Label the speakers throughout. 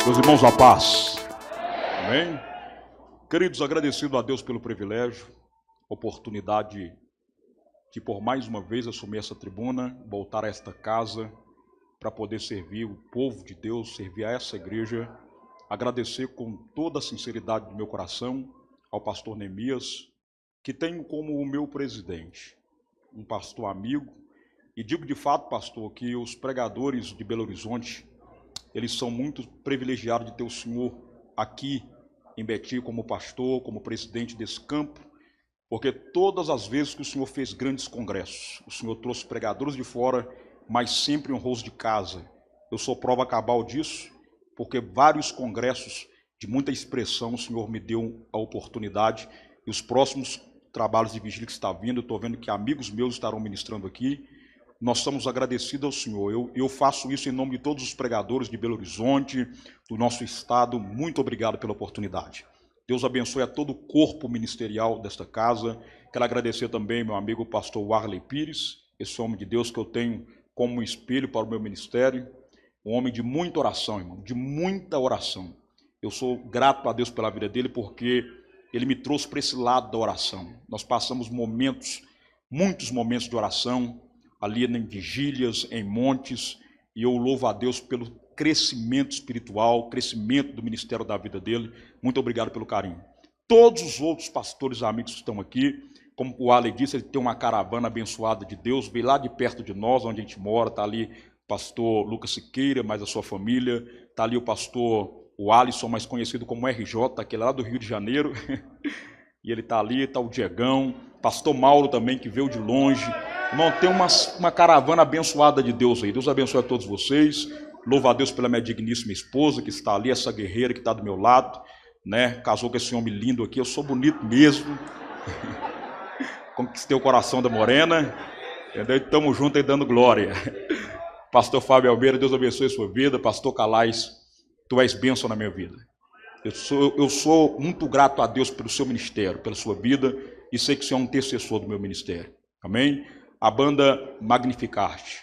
Speaker 1: Meus irmãos, a paz. Amém? Queridos, agradecido a Deus pelo privilégio, oportunidade de por mais uma vez assumir essa tribuna, voltar a esta casa para poder servir o povo de Deus, servir a essa igreja. Agradecer com toda a sinceridade do meu coração ao pastor Neemias, que tenho como o meu presidente, um pastor amigo. E digo de fato, pastor, que os pregadores de Belo Horizonte, eles são muito privilegiados de ter o senhor aqui em Betim como pastor, como presidente desse campo, porque todas as vezes que o senhor fez grandes congressos, o senhor trouxe pregadores de fora, mas sempre honroso de casa. Eu sou prova cabal disso, porque vários congressos de muita expressão o senhor me deu a oportunidade, e os próximos trabalhos de vigília que está vindo, eu estou vendo que amigos meus estarão ministrando aqui. Nós estamos agradecidos ao Senhor. Eu faço isso em nome de todos os pregadores de Belo Horizonte, do nosso estado. Muito obrigado pela oportunidade. Deus abençoe a todo o corpo ministerial desta casa. Quero agradecer também meu amigo pastor Warley Pires, esse homem de Deus que eu tenho como um espelho para o meu ministério. Um homem de muita oração, irmão, de muita oração. Eu sou grato a Deus pela vida dele, porque ele me trouxe para esse lado da oração. Nós passamos muitos momentos de oração, ali em vigílias, em montes, e eu louvo a Deus pelo crescimento espiritual, crescimento do ministério da vida dele. Muito obrigado pelo carinho. Todos os outros pastores amigos que estão aqui, como o Ale disse, ele tem uma caravana abençoada de Deus, veio lá de perto de nós, onde a gente mora, está ali o pastor Lucas Siqueira, mais a sua família, está ali o Alisson, mais conhecido como RJ, aquele lá do Rio de Janeiro, e ele está ali, está o Diegão, pastor Mauro também, que veio de longe. Irmão, tem uma caravana abençoada de Deus aí. Deus abençoe a todos vocês. Louvo a Deus pela minha digníssima esposa que está ali, essa guerreira que está do meu lado, né? Casou com esse homem lindo aqui. Eu sou bonito mesmo. Conquistei o coração da morena. Entendeu? Estamos juntos aí dando glória. Pastor Fábio Almeida, Deus abençoe a sua vida. Pastor Calais, tu és bênção na minha vida. Eu sou muito grato a Deus pelo seu ministério, pela sua vida, e sei que o Senhor é um intercessor do meu ministério. Amém? A banda Magnificar-te.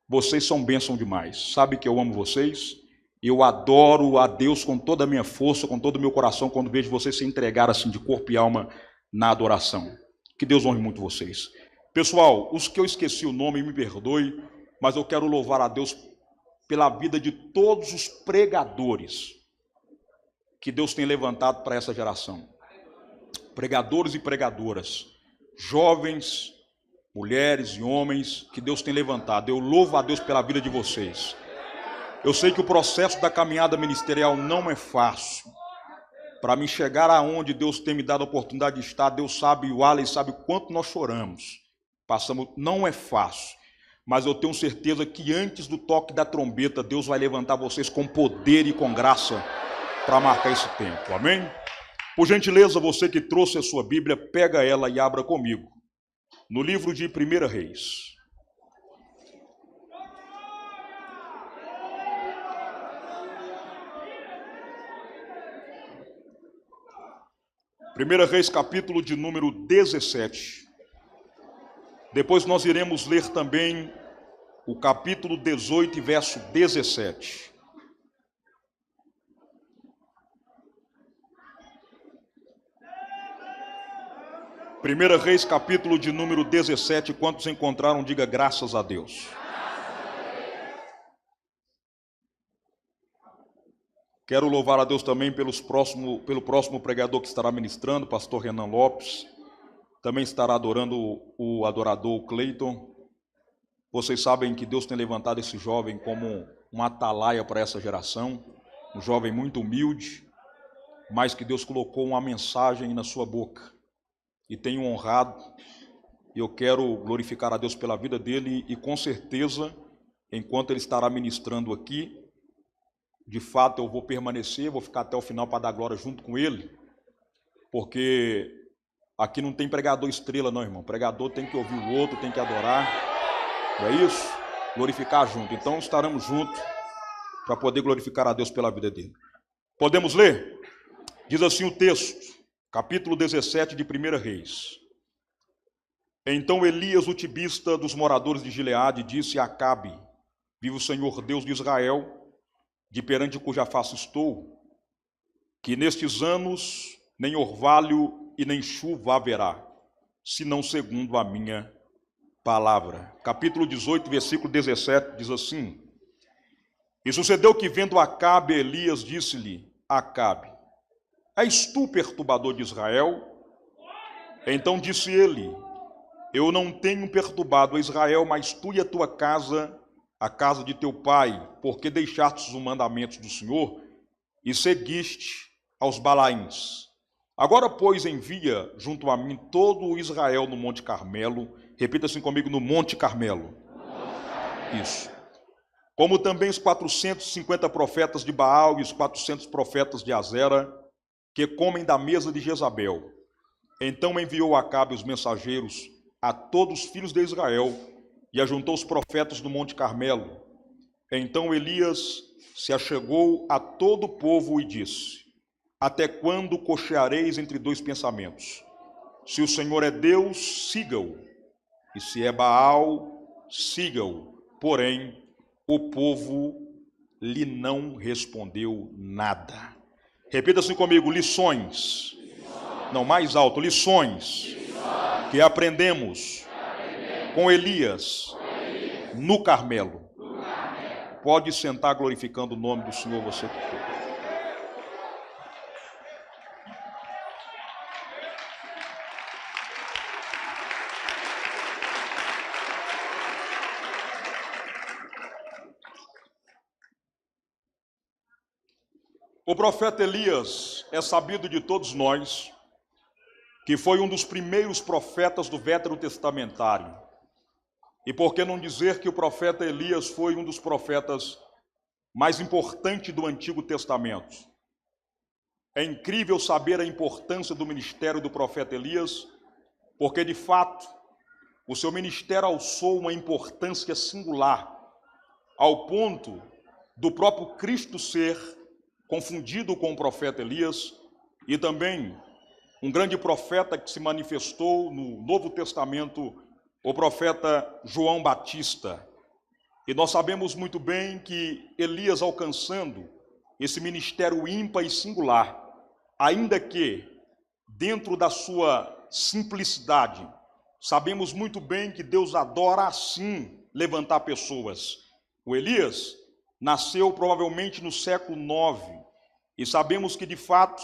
Speaker 1: Vocês são bênção demais. Sabe que eu amo vocês? Eu adoro a Deus com toda a minha força, com todo o meu coração, quando vejo vocês se entregar assim de corpo e alma na adoração. Que Deus honre muito vocês. Pessoal, os que eu esqueci o nome, me perdoe, mas eu quero louvar a Deus pela vida de todos os pregadores que Deus tem levantado para essa geração. Pregadores e pregadoras, jovens, mulheres e homens que Deus tem levantado. Eu louvo a Deus pela vida de vocês. Eu sei que o processo da caminhada ministerial não é fácil. Para mim chegar aonde Deus tem me dado a oportunidade de estar, Deus sabe, o Alex sabe o quanto nós choramos. Não é fácil. Mas eu tenho certeza que antes do toque da trombeta, Deus vai levantar vocês com poder e com graça para marcar esse tempo. Amém? Por gentileza, você que trouxe a sua Bíblia, pega ela e abra comigo. No livro de 1 Reis. Primeira Reis, capítulo de número 17. Depois nós iremos ler também o capítulo 18, verso 17. Primeira Reis, capítulo de número 17, quantos encontraram, diga graças a Deus. Quero louvar a Deus também pelo próximo pregador que estará ministrando, pastor Renan Lopes. Também estará adorando o adorador Cleiton. Vocês sabem que Deus tem levantado esse jovem como um atalaia para essa geração, um jovem muito humilde, mas que Deus colocou uma mensagem na sua boca. E tenho honrado, e eu quero glorificar a Deus pela vida dele, e com certeza, enquanto ele estará ministrando aqui, de fato eu vou permanecer, vou ficar até o final para dar glória junto com ele, porque aqui não tem pregador estrela não, irmão. Pregador tem que ouvir o outro, tem que adorar, não é isso? Glorificar junto. Então estaremos juntos para poder glorificar a Deus pela vida dele. Podemos ler? Diz assim o texto, capítulo 17 de 1 Reis. Então Elias, o tibista dos moradores de Gileade, disse a Acabe: vive o Senhor Deus de Israel, de perante cuja face estou, que nestes anos nem orvalho e nem chuva haverá, senão segundo a minha palavra. Capítulo 18, versículo 17, diz assim: E sucedeu que, vendo Acabe, Elias disse-lhe: Acabe, és tu perturbador de Israel? Então disse ele: Eu não tenho perturbado a Israel, mas tu e a tua casa, a casa de teu pai, porque deixastes os mandamentos do Senhor e seguiste aos Balaíns. Agora, pois, envia junto a mim todo o Israel no Monte Carmelo. Repita assim comigo: no Monte Carmelo. Isso. Como também os 450 profetas de Baal e os 400 profetas de Azera, que comem da mesa de Jezabel. Então enviou Acabe os mensageiros a todos os filhos de Israel e ajuntou os profetas no Monte Carmelo. Então Elias se achegou a todo o povo e disse: Até quando cocheareis entre dois pensamentos? Se o Senhor é Deus, siga-o, e se é Baal, siga-o. Porém, o povo lhe não respondeu nada. Repita assim comigo: lições. Não, mais alto: lições que aprendemos com Elias no Carmelo. Pode sentar glorificando o nome do Senhor, você que quer. O profeta Elias é sabido de todos nós que foi um dos primeiros profetas do Veterotestamentário. E por que não dizer que o profeta Elias foi um dos profetas mais importantes do Antigo Testamento? É incrível saber a importância do ministério do profeta Elias, porque de fato o seu ministério alçou uma importância singular, ao ponto do próprio Cristo ser confundido com o profeta Elias, e também um grande profeta que se manifestou no Novo Testamento, o profeta João Batista. E nós sabemos muito bem que Elias, alcançando esse ministério ímpar e singular, ainda que dentro da sua simplicidade, sabemos muito bem que Deus adora assim levantar pessoas. O Elias nasceu provavelmente no século IX, e sabemos que de fato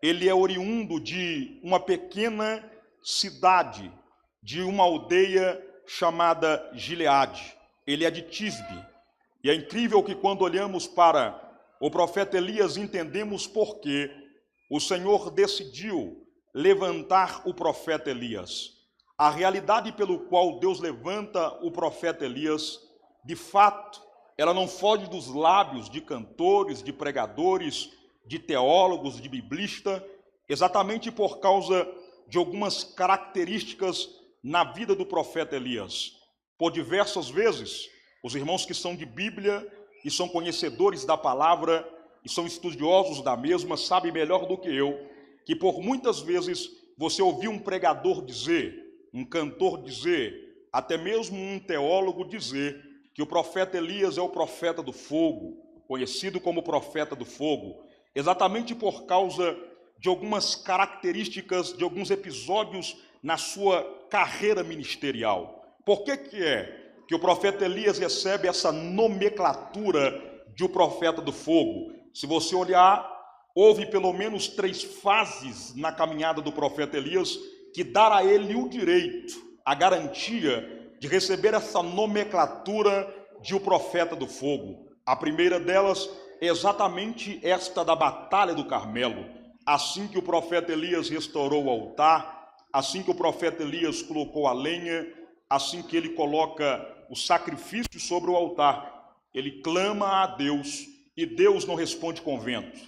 Speaker 1: ele é oriundo de uma pequena cidade, de uma aldeia chamada Gileade. Ele é de Tisbe. E é incrível que quando olhamos para o profeta Elias, entendemos por que o Senhor decidiu levantar o profeta Elias. A realidade pelo qual Deus levanta o profeta Elias, de fato, ela não foge dos lábios de cantores, de pregadores, de teólogos, de biblistas, exatamente por causa de algumas características na vida do profeta Elias. Por diversas vezes, os irmãos que são de Bíblia e são conhecedores da palavra e são estudiosos da mesma, sabem melhor do que eu, que por muitas vezes você ouviu um pregador dizer, um cantor dizer, até mesmo um teólogo dizer que o profeta Elias é o profeta do fogo, conhecido como profeta do fogo, exatamente por causa de algumas características, de alguns episódios na sua carreira ministerial. Por que é que o profeta Elias recebe essa nomenclatura de o profeta do fogo? Se você olhar, houve pelo menos 3 fases na caminhada do profeta Elias que dar a ele o direito, a garantia de receber essa nomenclatura de o profeta do fogo. A primeira delas é exatamente esta da Batalha do Carmelo. Assim que o profeta Elias restaurou o altar, assim que o profeta Elias colocou a lenha, assim que ele coloca o sacrifício sobre o altar, ele clama a Deus, e Deus não responde com vento,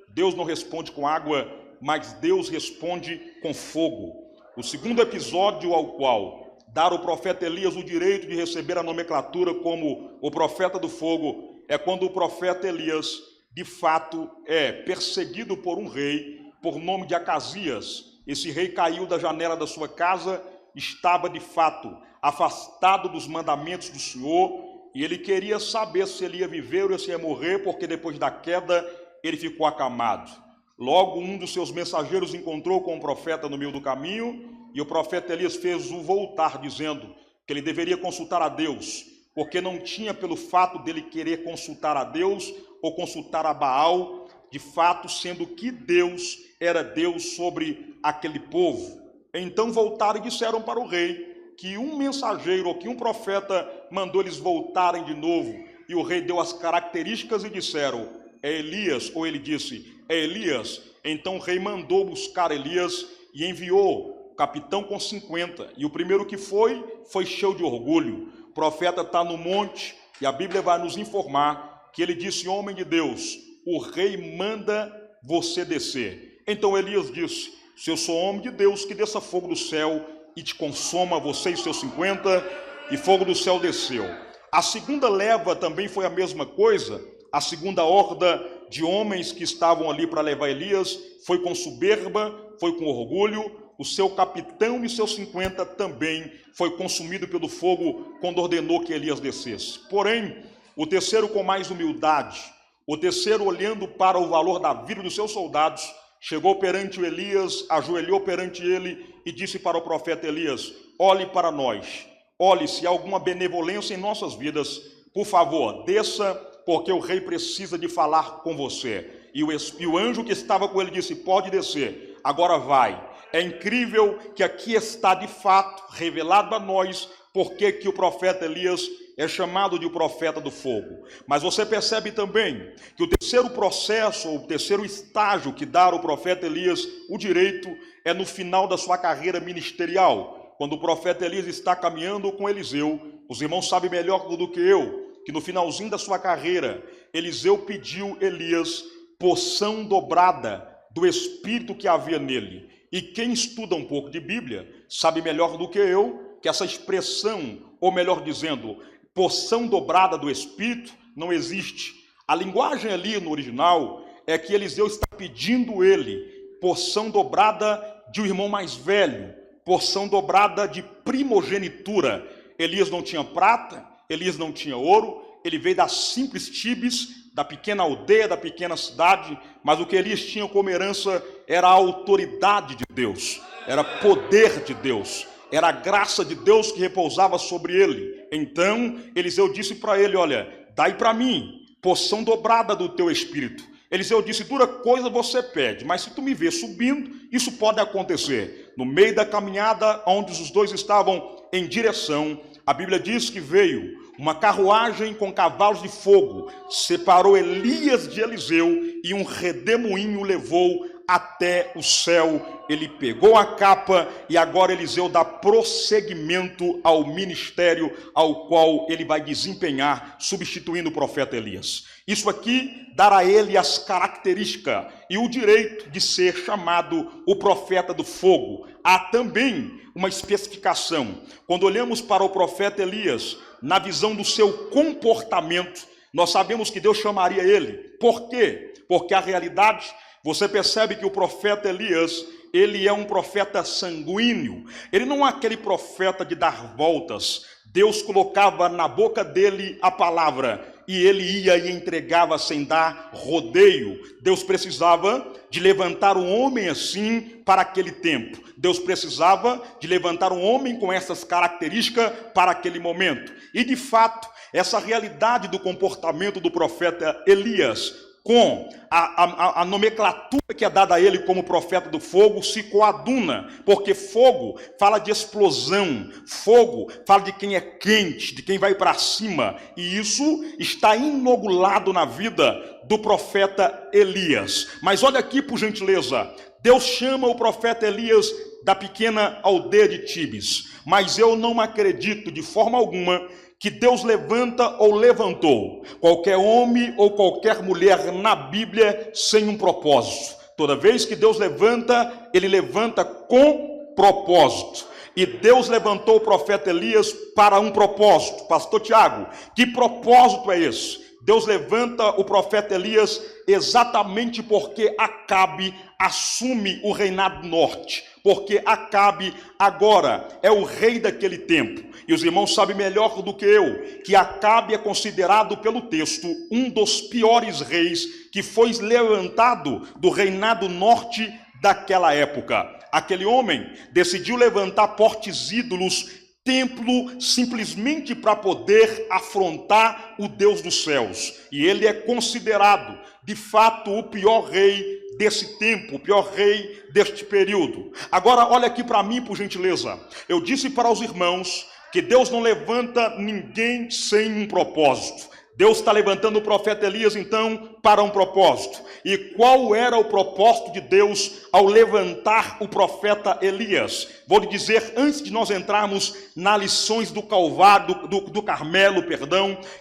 Speaker 1: Deus não responde com água, mas Deus responde com fogo. O segundo episódio ao qual dar ao profeta Elias o direito de receber a nomenclatura como o profeta do fogo é quando o profeta Elias, de fato, é perseguido por um rei por nome de Acasias. Esse rei caiu da janela da sua casa estava de fato afastado dos mandamentos do Senhor, e ele queria saber se ele ia viver ou se ia morrer, porque depois da queda ele ficou acamado. Logo, um dos seus mensageiros encontrou com o profeta no meio do caminho, e o profeta Elias fez-o voltar, dizendo que ele deveria consultar a Deus, porque não tinha, pelo fato dele querer consultar a Deus ou consultar a Baal, de fato, sendo que Deus era Deus sobre aquele povo. Então voltaram e disseram para o rei que um mensageiro ou que um profeta mandou eles voltarem de novo. E o rei deu as características e disseram: é Elias. Ou ele disse: é Elias. Então o rei mandou buscar Elias e enviou o capitão com 50. E o primeiro que foi cheio de orgulho. O profeta está no monte e a Bíblia vai nos informar que ele disse: homem de Deus, o rei manda você descer. Então Elias disse: se eu sou homem de Deus, que desça fogo do céu e te consoma, você e seus 50, e fogo do céu desceu. A segunda leva também foi a mesma coisa. A segunda horda de homens que estavam ali para levar Elias foi com soberba, foi com orgulho. O seu capitão e seus 50 também foi consumido pelo fogo quando ordenou que Elias descesse. Porém, o terceiro com mais humildade, o terceiro olhando para o valor da vida dos seus soldados, chegou perante o Elias, ajoelhou perante ele e disse para o profeta Elias: olhe para nós, olhe se há alguma benevolência em nossas vidas, por favor, desça, porque o rei precisa de falar com você. E o anjo que estava com ele disse: pode descer, agora vai. É incrível que aqui está de fato revelado a nós porque que o profeta Elias é chamado de o profeta do fogo. Mas você percebe também que o terceiro processo, ou o terceiro estágio que dá ao profeta Elias o direito é no final da sua carreira ministerial. Quando o profeta Elias está caminhando com Eliseu, os irmãos sabem melhor do que eu, que no finalzinho da sua carreira, Eliseu pediu Elias porção dobrada do espírito que havia nele. E quem estuda um pouco de Bíblia sabe melhor do que eu que essa expressão, ou melhor dizendo, porção dobrada do Espírito, não existe. A linguagem ali no original é que Eliseu está pedindo ele porção dobrada de um irmão mais velho, porção dobrada de primogenitura. Elias não tinha prata, Elias não tinha ouro, ele veio das simples Tibes, da pequena aldeia, da pequena cidade, mas o que Elias tinha como herança era a autoridade de Deus, era poder de Deus, era a graça de Deus que repousava sobre ele. Então Eliseu disse para ele: olha, dai para mim porção dobrada do teu espírito. Eliseu disse: dura coisa você pede, mas se tu me ver subindo, isso pode acontecer. No meio da caminhada, onde os dois estavam em direção, a Bíblia diz que veio uma carruagem com cavalos de fogo, separou Elias de Eliseu e um redemoinho o levou até o céu. Ele pegou a capa e agora Eliseu dá prosseguimento ao ministério ao qual ele vai desempenhar, substituindo o profeta Elias. Isso aqui dará a ele as características e o direito de ser chamado o profeta do fogo. Há também uma especificação. Quando olhamos para o profeta Elias, na visão do seu comportamento, nós sabemos que Deus chamaria ele. Por quê? Porque a realidade, você percebe que o profeta Elias, ele é um profeta sanguíneo. Ele não é aquele profeta de dar voltas. Deus colocava na boca dele a palavra e ele ia e entregava sem dar rodeio. Deus precisava de levantar um homem assim para aquele tempo. Deus precisava de levantar um homem com essas características para aquele momento. E de fato, essa realidade do comportamento do profeta Elias com a nomenclatura que é dada a ele como profeta do fogo se coaduna, porque fogo fala de explosão, fogo fala de quem é quente, de quem vai para cima, e isso está inogulado na vida do profeta Elias. Mas olha aqui, por gentileza, Deus chama o profeta Elias da pequena aldeia de Tibes, mas eu não acredito de forma alguma que Deus levanta ou levantou qualquer homem ou qualquer mulher na Bíblia sem um propósito. Toda vez que Deus levanta, ele levanta com propósito. E Deus levantou o profeta Elias para um propósito. Pastor Tiago, que propósito é esse? Deus levanta o profeta Elias exatamente porque Acabe assume o reinado do norte, porque Acabe agora é o rei daquele tempo. E os irmãos sabem melhor do que eu que Acabe é considerado pelo texto um dos piores reis que foi levantado do reinado norte daquela época. Aquele homem decidiu levantar fortes ídolos, templo, simplesmente para poder afrontar o Deus dos céus. E ele é considerado, de fato, o pior rei desse tempo, o pior rei deste período. Agora, olha aqui para mim, por gentileza. Eu disse para os irmãos que Deus não levanta ninguém sem um propósito. Deus está levantando o profeta Elias, então, para um propósito. E qual era o propósito de Deus ao levantar o profeta Elias? Vou lhe dizer, antes de nós entrarmos nas lições do Calvário, do Carmelo,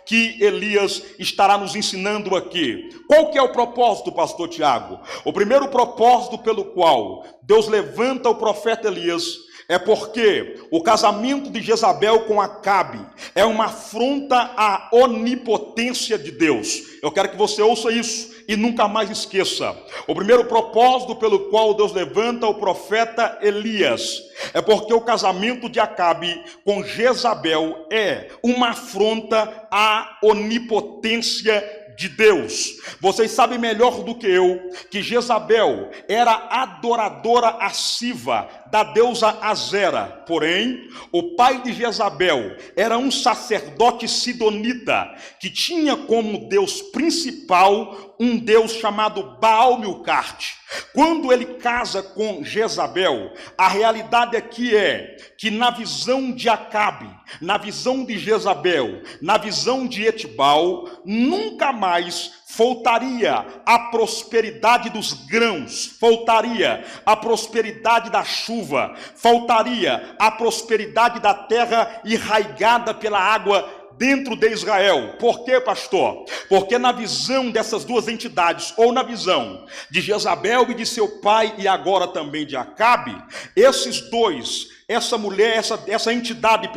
Speaker 1: que Elias estará nos ensinando aqui. Qual que é o propósito, pastor Tiago? O primeiro propósito pelo qual Deus levanta o profeta Elias é porque o casamento de Jezabel com Acabe é uma afronta à onipotência de Deus. Eu quero que você ouça isso e nunca mais esqueça. O primeiro propósito pelo qual Deus levanta o profeta Elias é porque o casamento de Acabe com Jezabel é uma afronta à onipotência de Deus. Vocês sabem melhor do que eu que Jezabel era adoradora assídua da deusa Azera. Porém, o pai de Jezabel era um sacerdote sidonita que tinha como deus principal um deus chamado Baal-Milcarte. Quando ele casa com Jezabel, a realidade aqui é que na visão de Acabe, na visão de Jezabel, na visão de Etibal, nunca mais faltaria a prosperidade dos grãos, faltaria a prosperidade da chuva, faltaria a prosperidade da terra irrigada pela água dentro de Israel. Por quê, pastor? Porque na visão dessas duas entidades, ou na visão de Jezabel e de seu pai, e agora também de Acabe, esses dois, essa mulher, essa entidade,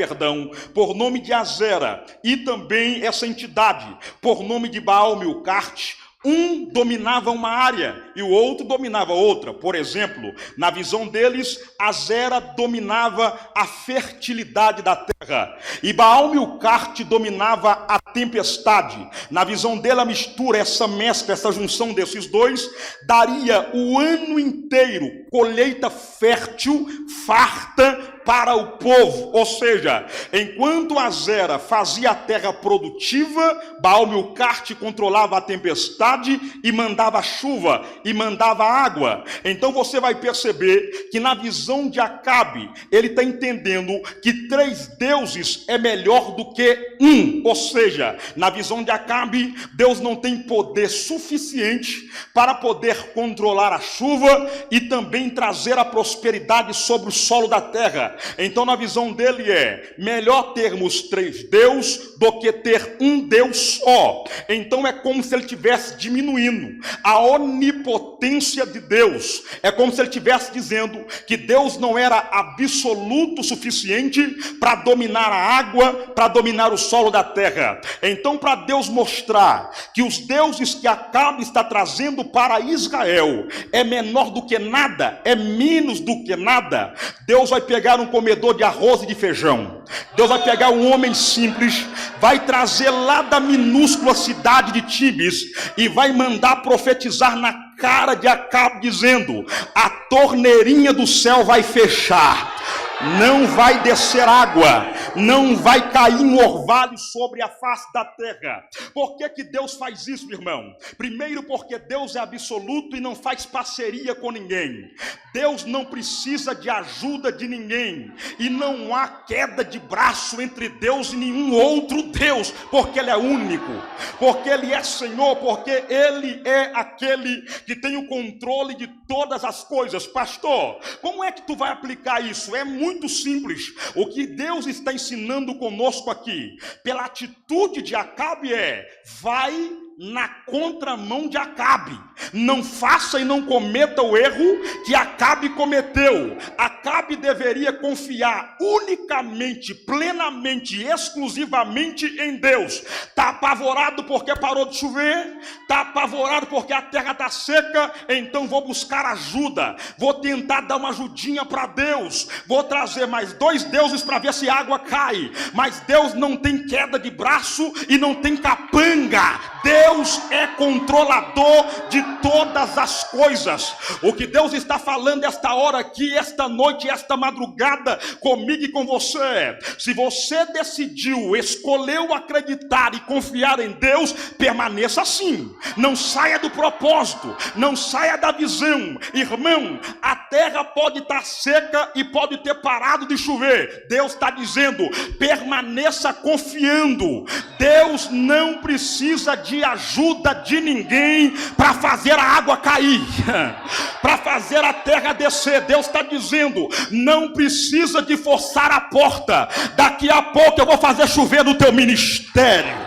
Speaker 1: por nome de Azera, e também essa entidade, por nome de Baal-Milcarte, um dominava uma área e o outro dominava outra. Por exemplo, na visão deles, Azera dominava a fertilidade da terra e Baal-Milcarte dominava a tempestade. Na visão dele, a mistura, essa mescla, essa junção desses dois, daria o ano inteiro colheita fértil, farta para o povo. Ou seja, enquanto Azera fazia a terra produtiva, Baal-Milcarte controlava a tempestade e mandava chuva e mandava água. Então você vai perceber que na visão de Acabe, ele está entendendo que 3 deuses é melhor do que um. Ou seja, na visão de Acabe, Deus não tem poder suficiente para poder controlar a chuva e também trazer a prosperidade sobre o solo da terra. Então na visão dele é melhor termos 3 deuses do que ter um Deus só. Então é como se ele estivesse diminuindo a onipotência de Deus. É como se ele estivesse dizendo que Deus não era absoluto o suficiente para dominar a água, para dominar o solo da terra. Então, para Deus mostrar que os deuses que Acabe está trazendo para Israel é menor do que nada, é menos do que nada, Deus vai pegar um comedor de arroz e de feijão. Deus vai pegar um homem simples, vai trazer lá da minúscula cidade de Tibes e vai mandar profetizar na cara de Acabe, dizendo: a torneirinha do céu vai fechar, não vai descer água, não vai cair um orvalho sobre a face da terra. Por que Deus faz isso, meu irmão? Primeiro, porque Deus é absoluto e não faz parceria com ninguém. Deus não precisa de ajuda de ninguém, e não há queda de braço entre Deus e nenhum outro Deus, porque Ele é único, porque Ele é Senhor, porque Ele é aquele que tem o controle de todas as coisas. Pastor, como é que tu vai aplicar isso? É muito simples. O que Deus está ensinando conosco aqui, pela atitude de Acabe, vai na contramão de Acabe. Não faça e não cometa o erro que Acabe cometeu. Acabe deveria confiar unicamente, plenamente, exclusivamente em Deus. Está apavorado porque parou de chover? Está apavorado porque a terra está seca? Então vou buscar ajuda. Vou tentar dar uma ajudinha para Deus. Vou trazer mais 2 deuses para ver se a água cai. Mas Deus não tem queda de braço e não tem capanga. Deus é controlador de todas as coisas. O que Deus está falando esta hora aqui, esta noite, esta madrugada, comigo e com você: se você decidiu, escolheu acreditar e confiar em Deus, permaneça assim. Não saia do propósito, não saia da visão. Irmão, a terra pode estar seca e pode ter parado de chover. Deus está dizendo: permaneça confiando. Deus não precisa de ajuda de ninguém para fazer a água cair, para fazer a terra descer. Deus está dizendo: não precisa de forçar a porta. Daqui a pouco eu vou fazer chover no teu ministério.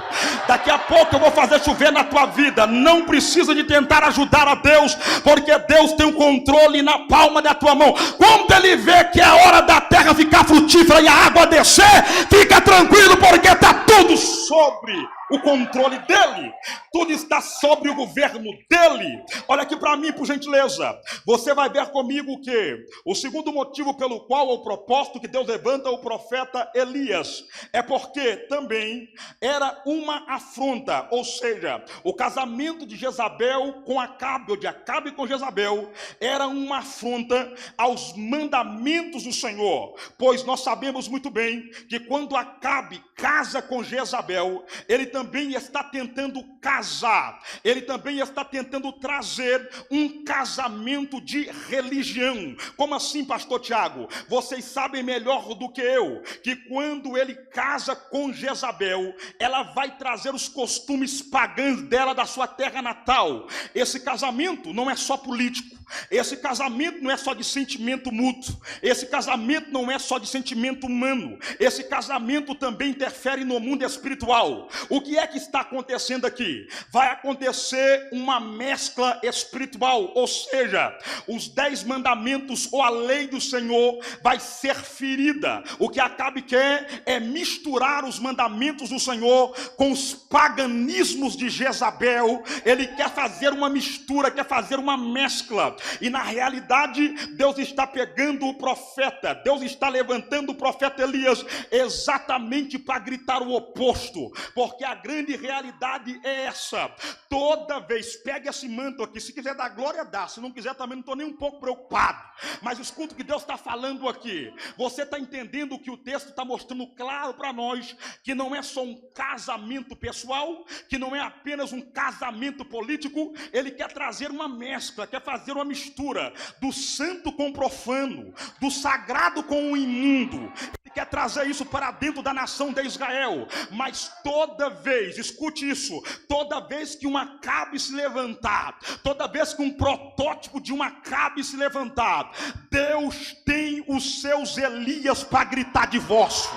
Speaker 1: Daqui a pouco eu vou fazer chover na tua vida. Não precisa de tentar ajudar a Deus, porque Deus tem o controle na palma da tua mão. Quando Ele vê que é hora da terra ficar frutífera e a água descer, fica tranquilo, porque está tudo sobre o controle dele. Tudo está sobre o governo dele. Olha aqui para mim, por gentileza. Você vai ver comigo que o segundo motivo pelo qual, o propósito que Deus levanta o profeta Elias, é porque também era uma afronta. Ou seja, o casamento de Jezabel com Acabe, ou de Acabe com Jezabel, era uma afronta aos mandamentos do Senhor. Pois nós sabemos muito bem que quando Acabe casa com Jezabel, ele também está tentando casar, ele também está tentando trazer um casamento de religião. Como assim, pastor Tiago? Vocês sabem melhor do que eu, que quando ele casa com Jezabel, ela vai trazer os costumes pagãos dela, da sua terra natal. Esse casamento não é só político, esse casamento não é só de sentimento mútuo, esse casamento não é só de sentimento humano, esse casamento também interfere no mundo espiritual. O que é que está acontecendo aqui? Vai acontecer uma mescla espiritual, ou seja, os 10 mandamentos ou a lei do Senhor vai ser ferida. O que Acabe quer é misturar os mandamentos do Senhor com os paganismos de Jezabel. Ele quer fazer uma mistura, quer fazer uma mescla. E na realidade, Deus está pegando o profeta, Deus está levantando o profeta Elias exatamente para gritar o oposto, porque a grande realidade é essa. Toda vez, pega esse manto aqui, se quiser dar glória, dá, se não quiser também não estou nem um pouco preocupado, mas escuta o que Deus está falando aqui. Você está entendendo que o texto está mostrando claro para nós que não é só um casamento pessoal, que não é apenas um casamento político. Ele quer trazer uma mescla, quer fazer uma mistura do santo com o profano, do sagrado com o imundo. Ele quer trazer isso para dentro da nação de Israel. Mas toda vez, escute isso, toda vez que um Acabe se levantar, toda vez que um protótipo de um Acabe se levantar, Deus tem os seus Elias para gritar divórcio.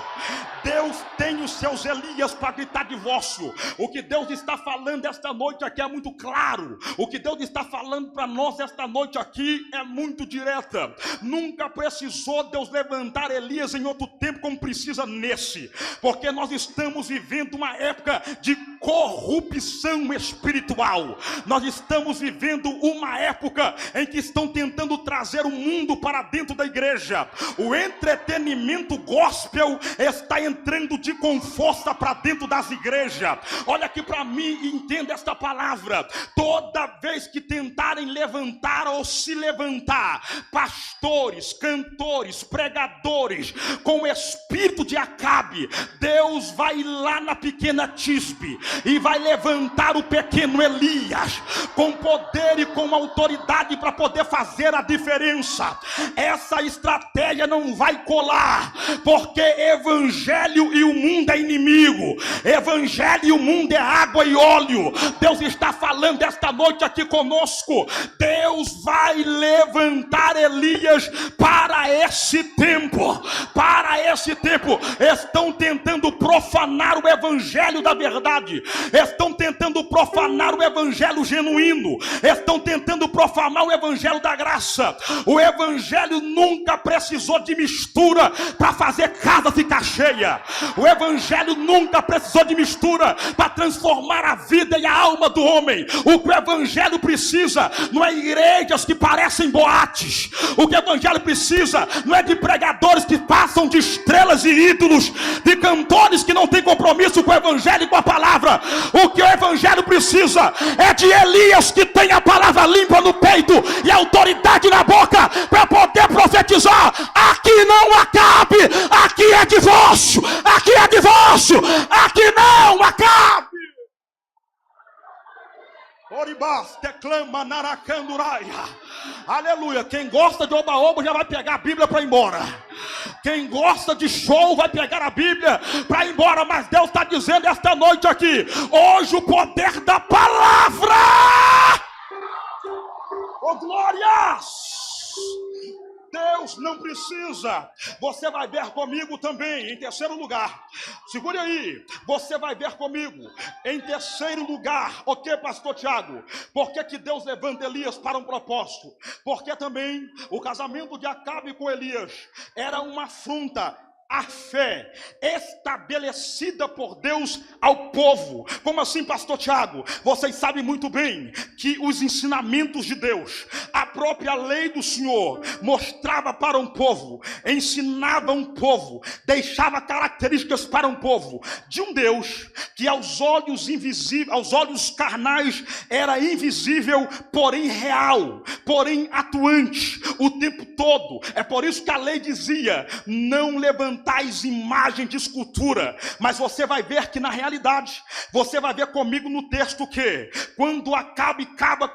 Speaker 1: Deus tem os seus Elias para gritar divórcio. O que Deus está falando esta noite aqui é muito claro. O que Deus está falando para nós esta noite aqui é muito direta. Nunca precisou Deus levantar Elias em outro tempo como precisa nesse, porque nós estamos vivendo uma época de corrupção espiritual. Nós estamos vivendo uma época em que estão tentando trazer o mundo para dentro da igreja. O entretenimento gospel está entrando com força para dentro das igrejas. Olha aqui para mim e entenda esta palavra. Toda vez que tentarem levantar ou se levantar pastores, cantores, pregadores com o espírito de Acabe, Deus vai lá na pequena Tisbe e vai levantar o pequeno Elias com poder e com autoridade para poder fazer a diferença. Essa estratégia não vai colar, porque evangelho e o mundo é inimigo. Evangelho e o mundo é água e óleo. Deus está falando esta noite aqui conosco. Deus vai levantar Elias para esse tempo. Para esse tempo. Estão tentando profanar o evangelho da verdade. verdade, estão tentando profanar o evangelho genuíno, estão tentando profanar o evangelho da graça. O evangelho nunca precisou de mistura para fazer casa ficar cheia. O evangelho nunca precisou de mistura para transformar a vida e a alma do homem. O que o evangelho precisa não é igrejas que parecem boates. O que o evangelho precisa não é de pregadores que passam de estrelas e ídolos, de cantores que não têm compromisso com o evangelho e com a palavra. O que o evangelho precisa é de Elias que tem a palavra limpa no peito e autoridade na boca para poder profetizar. Aqui não Acabe, aqui é divórcio, aqui é divórcio, aqui não Acabe. Oribás, declama, naracanduraia. Aleluia. Quem gosta de oba-oba já vai pegar a Bíblia para ir embora. Quem gosta de show vai pegar a Bíblia para ir embora. Mas Deus está dizendo esta noite aqui: hoje o poder da palavra. Oh, glórias! Deus não precisa. Você vai ver comigo também, em terceiro lugar. Segure aí. Você vai ver comigo, em terceiro lugar. O que, pastor Tiago? Por que Deus levanta Elias para um propósito? Porque também o casamento de Acabe com Elias era uma afronta a fé estabelecida por Deus ao povo. Como assim, pastor Tiago? Vocês sabem muito bem que os ensinamentos de Deus, a própria lei do Senhor, mostrava para um povo, ensinava um povo, deixava características para um povo de um Deus que aos olhos invisíveis, aos olhos carnais era invisível, porém real, porém atuante o tempo todo. É por isso que a lei dizia: não levantais imagem de escultura. Mas você vai ver que na realidade, você vai ver comigo no texto que quando Acabe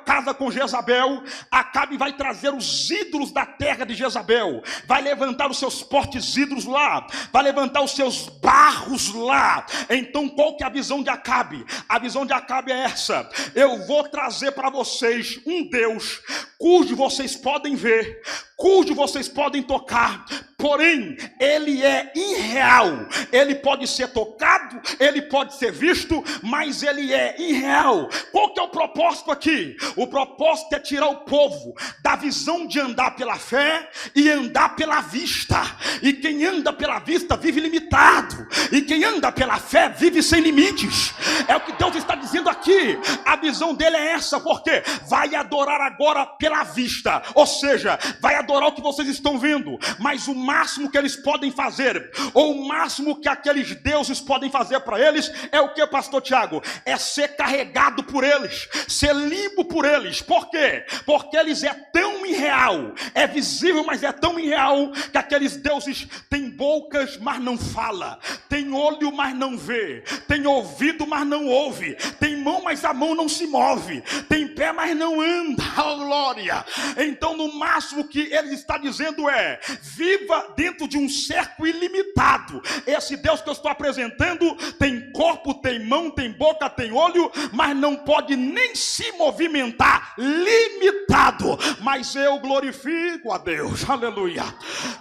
Speaker 1: casa com Jezabel, Acabe vai trazer os ídolos da terra de Jezabel, vai levantar os seus portes ídolos lá, vai levantar os seus barros lá. Então qual que é a visão de Acabe? A visão de Acabe é essa: eu vou trazer para vocês um Deus cujo vocês podem ver, cujo vocês podem tocar, porém ele é irreal. Ele pode ser tocado, ele pode ser visto, mas ele é irreal. Qual que é o propósito aqui? O propósito é tirar o povo da visão de andar pela fé e andar pela vista. E quem anda pela vista vive limitado, e quem anda pela fé vive sem limites. É o que Deus está dizendo aqui. A visão dele é essa, porque vai adorar agora pela vista, ou seja, vai adorar o que vocês estão vendo, mas o máximo que eles podem fazer, ou o máximo que aqueles deuses podem fazer para eles, é o que, pastor Tiago? É ser carregado por eles, ser limpo por eles. Por quê? Porque eles é tão irreal, é visível, mas é tão irreal, que aqueles deuses têm bocas, mas não fala, tem olho, mas não vê, tem ouvido, mas não ouve, tem mão, mas a mão não se move, tem pé, mas não anda. Oh, glória! Então no máximo que ele está dizendo é: viva dentro de um cerco ilimitado. Esse Deus que eu estou apresentando tem corpo, tem mão, tem boca, tem olho, mas não pode nem se movimentar, limitado. Mas eu glorifico a Deus, aleluia,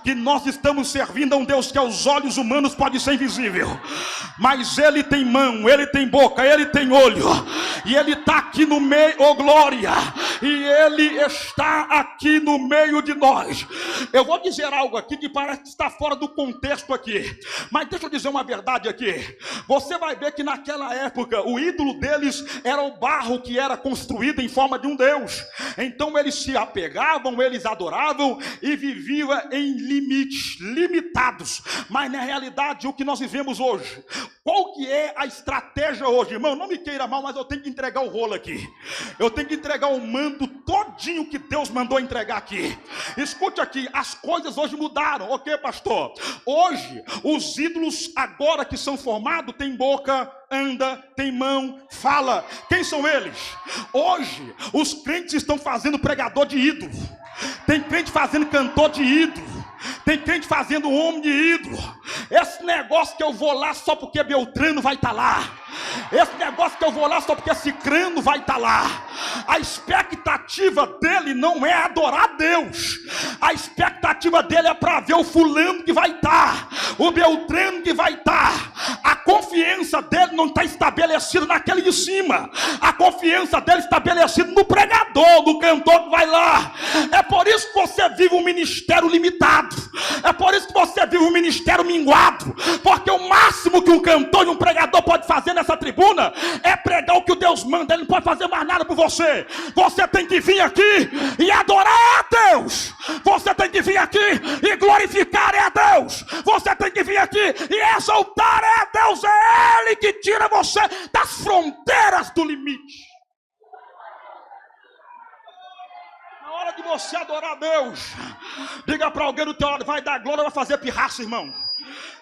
Speaker 1: que nós estamos servindo a um Deus que aos olhos humanos pode ser invisível, mas ele tem mão, ele tem boca, ele tem olho, e ele está aqui no meio, oh glória, e ele está aqui no meio de nós. Eu vou dizer algo aqui que parece que está fora do contexto aqui, mas deixa eu dizer uma verdade aqui. Você vai ver que naquela época o ídolo deles era o barro que era construído em forma de um Deus. Então eles se apegavam, eles adoravam e viviam em limites, limitados. Mas na realidade o que nós vivemos hoje, qual que é a estratégia hoje? Irmão, não me queira mal, mas eu tenho que entregar o rolo aqui. Eu tenho que entregar o mando todinho que Deus mandou entregar aqui. Escute aqui, as coisas hoje mudaram. Ok, pastor? Hoje, os ídolos agora que são formados, tem boca, anda, tem mão, fala. Quem são eles? Hoje, os crentes estão fazendo pregador de ídolo. Tem crente fazendo cantor de ídolo. Tem crente fazendo homem de ídolo. Esse negócio que eu vou lá só porque Beltrano vai estar lá. Esse negócio que eu vou lá só porque Cicrano vai estar lá. A expectativa dele não é adorar a Deus. A expectativa dele é para ver o fulano que vai estar, o Beltrano que vai estar. A confiança dele não está estabelecida naquele de cima. A confiança dele está estabelecida no pregador, no cantor que vai lá. É por isso que você vive um ministério limitado. É por isso que você vive um ministério minguado. Porque o máximo que um cantor e um pregador pode fazer nessa tribuna é pregar o que o Deus manda. Ele não pode fazer mais nada por você. Você tem que vir aqui e adorar a Deus. Você tem que vir aqui e glorificar a Deus. Você tem que vir aqui e exaltar a Deus. É Ele que tira você das fronteiras do limite. Na hora de você adorar a Deus, diga para alguém do teu lado: vai dar glória ou vai fazer pirraça, irmão?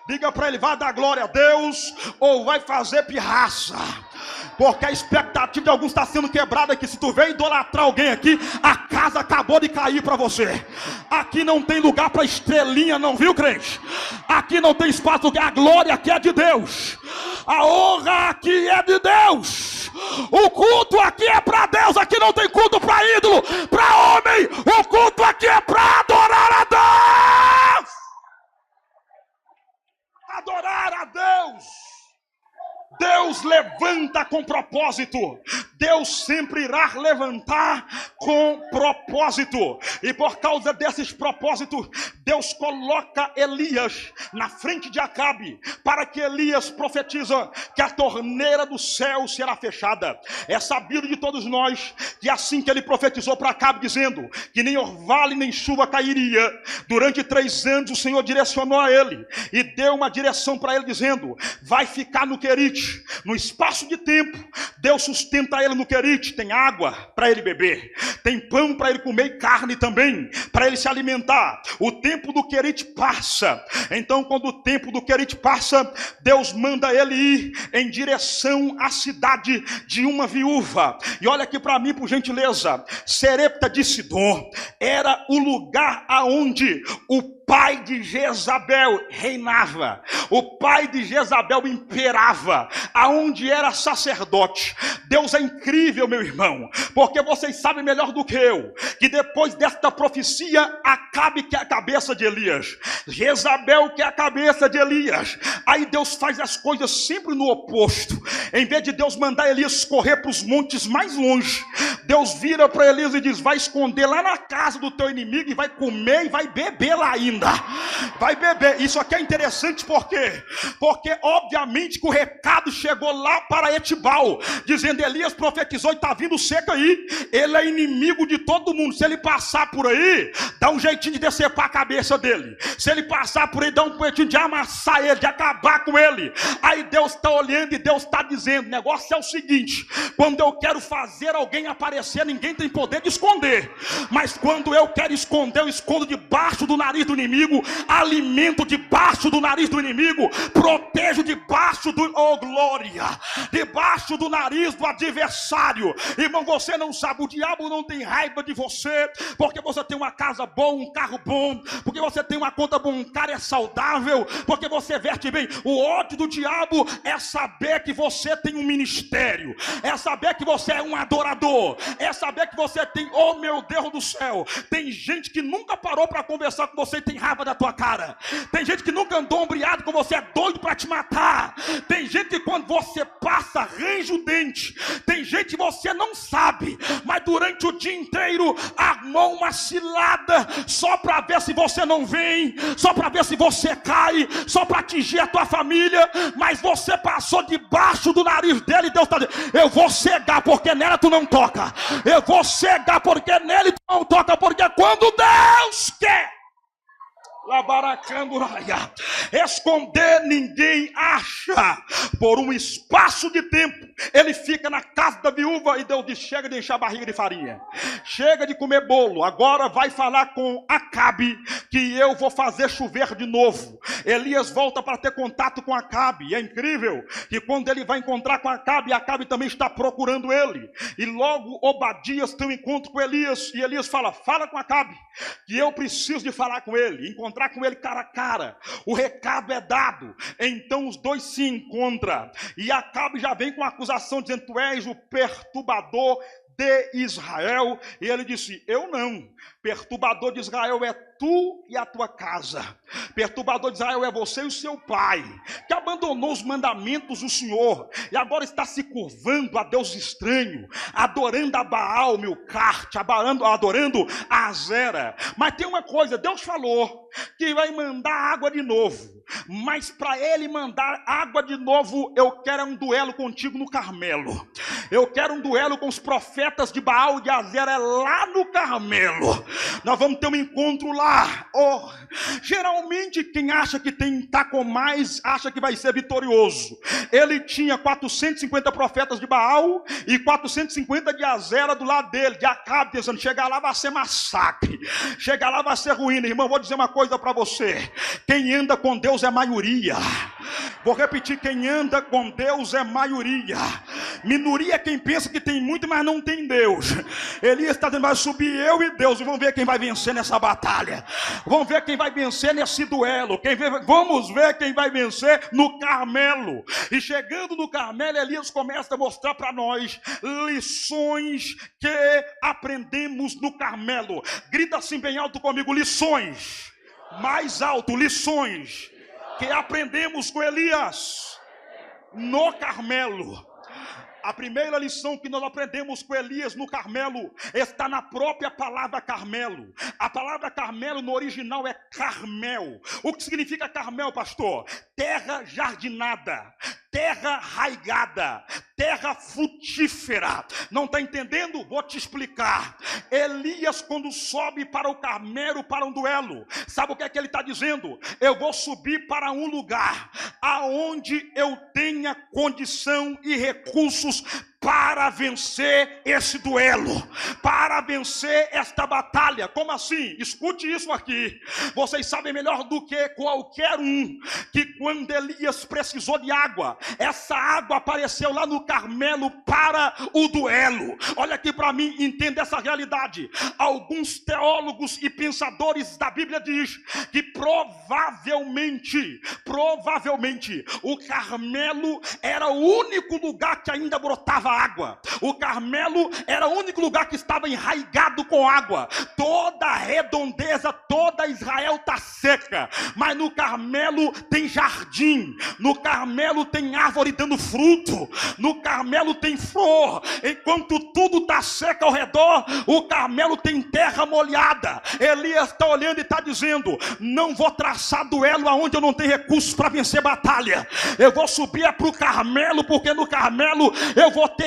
Speaker 1: Diga para ele: vai dar glória a Deus ou vai fazer pirraça? Porque a expectativa de alguns está sendo quebrada aqui. Se tu vem idolatrar alguém aqui, a casa acabou de cair para você. Aqui não tem lugar para estrelinha não, viu, crente? Aqui não tem espaço. A glória aqui é de Deus. A honra aqui é de Deus. O culto aqui é para Deus. Aqui não tem culto para ídolo, para homem. O culto aqui é para adorar a Deus. Adorar a Deus. Deus levanta com propósito. Deus sempre irá levantar com propósito. E por causa desses propósitos, Deus coloca Elias na frente de Acabe, para que Elias profetiza que a torneira do céu será fechada. É sabido de todos nós que assim que ele profetizou para Acabe, dizendo que nem orvalho nem chuva cairia, durante 3 anos o Senhor direcionou a ele e deu uma direção para ele, dizendo: vai ficar no Querite. No espaço de tempo, Deus sustenta ele no Querite. Tem água para ele beber, tem pão para ele comer e carne também para ele se alimentar. O tempo do Querite passa. Então, quando o tempo do Querite passa, Deus manda ele ir em direção à cidade de uma viúva. E olha aqui para mim, por gentileza. Serepta de Sidom era o lugar aonde o pai de Jezabel reinava. O pai de Jezabel imperava, aonde era sacerdote. Deus é incrível, meu irmão, porque vocês sabem melhor do que eu, que depois desta profecia, Acabe que é a cabeça de Elias, Jezabel que é a cabeça de Elias. Aí Deus faz as coisas sempre no oposto. Em vez de Deus mandar Elias correr para os montes mais longe, Deus vira para Elias e diz: vai esconder lá na casa do teu inimigo e vai comer e vai beber lá ainda. Vai beber. Isso aqui é interessante porque obviamente que o recado chegou lá para Etibal, dizendo: Elias profetizou e está vindo seca aí. Ele é inimigo de todo mundo. Se ele passar por aí, dá um jeitinho de decepar a cabeça dele. Se ele passar por aí, dá um jeitinho de amassar ele, de acabar com ele. Aí Deus está olhando e Deus está dizendo: o negócio é o seguinte: quando eu quero fazer alguém aparecer, ninguém tem poder de esconder. Mas quando eu quero esconder, eu escondo debaixo do nariz do inimigo, alimento debaixo do nariz do inimigo, protejo debaixo do, oh glória, debaixo do nariz do adversário. Irmão, você não sabe, o diabo não tem raiva de você, porque você tem uma casa boa, um carro bom, porque você tem uma conta bancária saudável, porque você veste bem. O ódio do diabo é saber que você tem um ministério, é saber que você é um adorador, é saber que você tem, oh meu Deus do céu, tem gente que nunca parou para conversar com você e tem raiva da tua cara. Tem gente que nunca andou ombreado com você, é doido para te matar. Tem gente que quando você passa, range o dente. Tem gente que você não sabe, mas durante o dia inteiro armou uma cilada só para ver se você não vem, só para ver se você cai, só para atingir a tua família. Mas você passou debaixo do nariz dele e Deus está dizendo: eu vou cegar porque nela tu não toca. Eu vou cegar porque nele tu não toca. Porque quando Deus quer esconder, ninguém acha. Por um espaço de tempo, ele fica na casa da viúva e Deus diz: chega de encher a barriga de farinha, chega de comer bolo, agora vai falar com Acabe que eu vou fazer chover de novo. Elias volta para ter contato com Acabe, e é incrível que quando ele vai encontrar com Acabe, Acabe também está procurando ele, e logo Obadias tem um encontro com Elias, e Elias fala: fala com Acabe, que eu preciso de falar com ele, encontrar com ele cara a cara. O recado é dado. Então os dois se encontram, e Acabe já vem com a acusação dizendo: tu és o perturbador de Israel. E ele disse: eu não. Perturbador de Israel é tu e a tua casa. Perturbador de Israel é você e o seu pai. Que abandonou os mandamentos do Senhor e agora está se curvando a Deus estranho, adorando a Baal, Milcarte, adorando a Azera. Mas tem uma coisa, Deus falou que vai mandar água de novo, mas para ele mandar água de novo, eu quero um duelo contigo no Carmelo. Eu quero um duelo com os profetas de Baal e de Azera lá no Carmelo. Nós vamos ter um encontro lá. Geralmente quem acha que está com mais, acha que vai ser vitorioso. Ele tinha 450 profetas de Baal e 450 de Azera do lado dele, de Acabe, pensando, chegar lá vai ser massacre, chegar lá vai ser ruína. Irmão, vou dizer uma coisa para você: quem anda com Deus é maioria. Vou repetir, quem anda com Deus é maioria. Minoria é quem pensa que tem muito, mas não tem Deus. Elias está dizendo, vai subir eu e Deus, e vamos ver quem vai vencer nessa batalha. Vamos ver quem vai vencer nesse duelo. Vamos ver quem vai vencer no Carmelo. E chegando no Carmelo, Elias começa a mostrar para nós lições que aprendemos no Carmelo. Grita assim bem alto comigo, lições. Mais alto, lições que aprendemos com Elias no Carmelo. A primeira lição que nós aprendemos com Elias no Carmelo está na própria palavra Carmelo. A palavra Carmelo no original é Carmel. O que significa Carmel, pastor? Terra jardinada, terra raigada, terra frutífera. Não está entendendo? Vou te explicar. Elias, quando sobe para o Carmelo, para um duelo, sabe o que é que ele está dizendo? Eu vou subir para um lugar aonde eu tenha condição e recursos para vencer esse duelo, para vencer esta batalha. Como assim? Escute isso aqui. Vocês sabem melhor do que qualquer um que quando Elias precisou de água, essa água apareceu lá no Carmelo para o duelo. Olha aqui para mim, entenda essa realidade. Alguns teólogos e pensadores da Bíblia diz que provavelmente o Carmelo era o único lugar que ainda brotava água. O Carmelo era o único lugar que estava enraigado com água. Toda a redondeza, toda Israel está seca, mas no Carmelo tem jardim, no Carmelo tem árvore dando fruto, no Carmelo tem flor. Enquanto tudo está seco ao redor, o Carmelo tem terra molhada. Elias está olhando e está dizendo, não vou traçar duelo aonde eu não tenho recursos para vencer batalha. Eu vou subir para o Carmelo, porque no Carmelo eu vou ter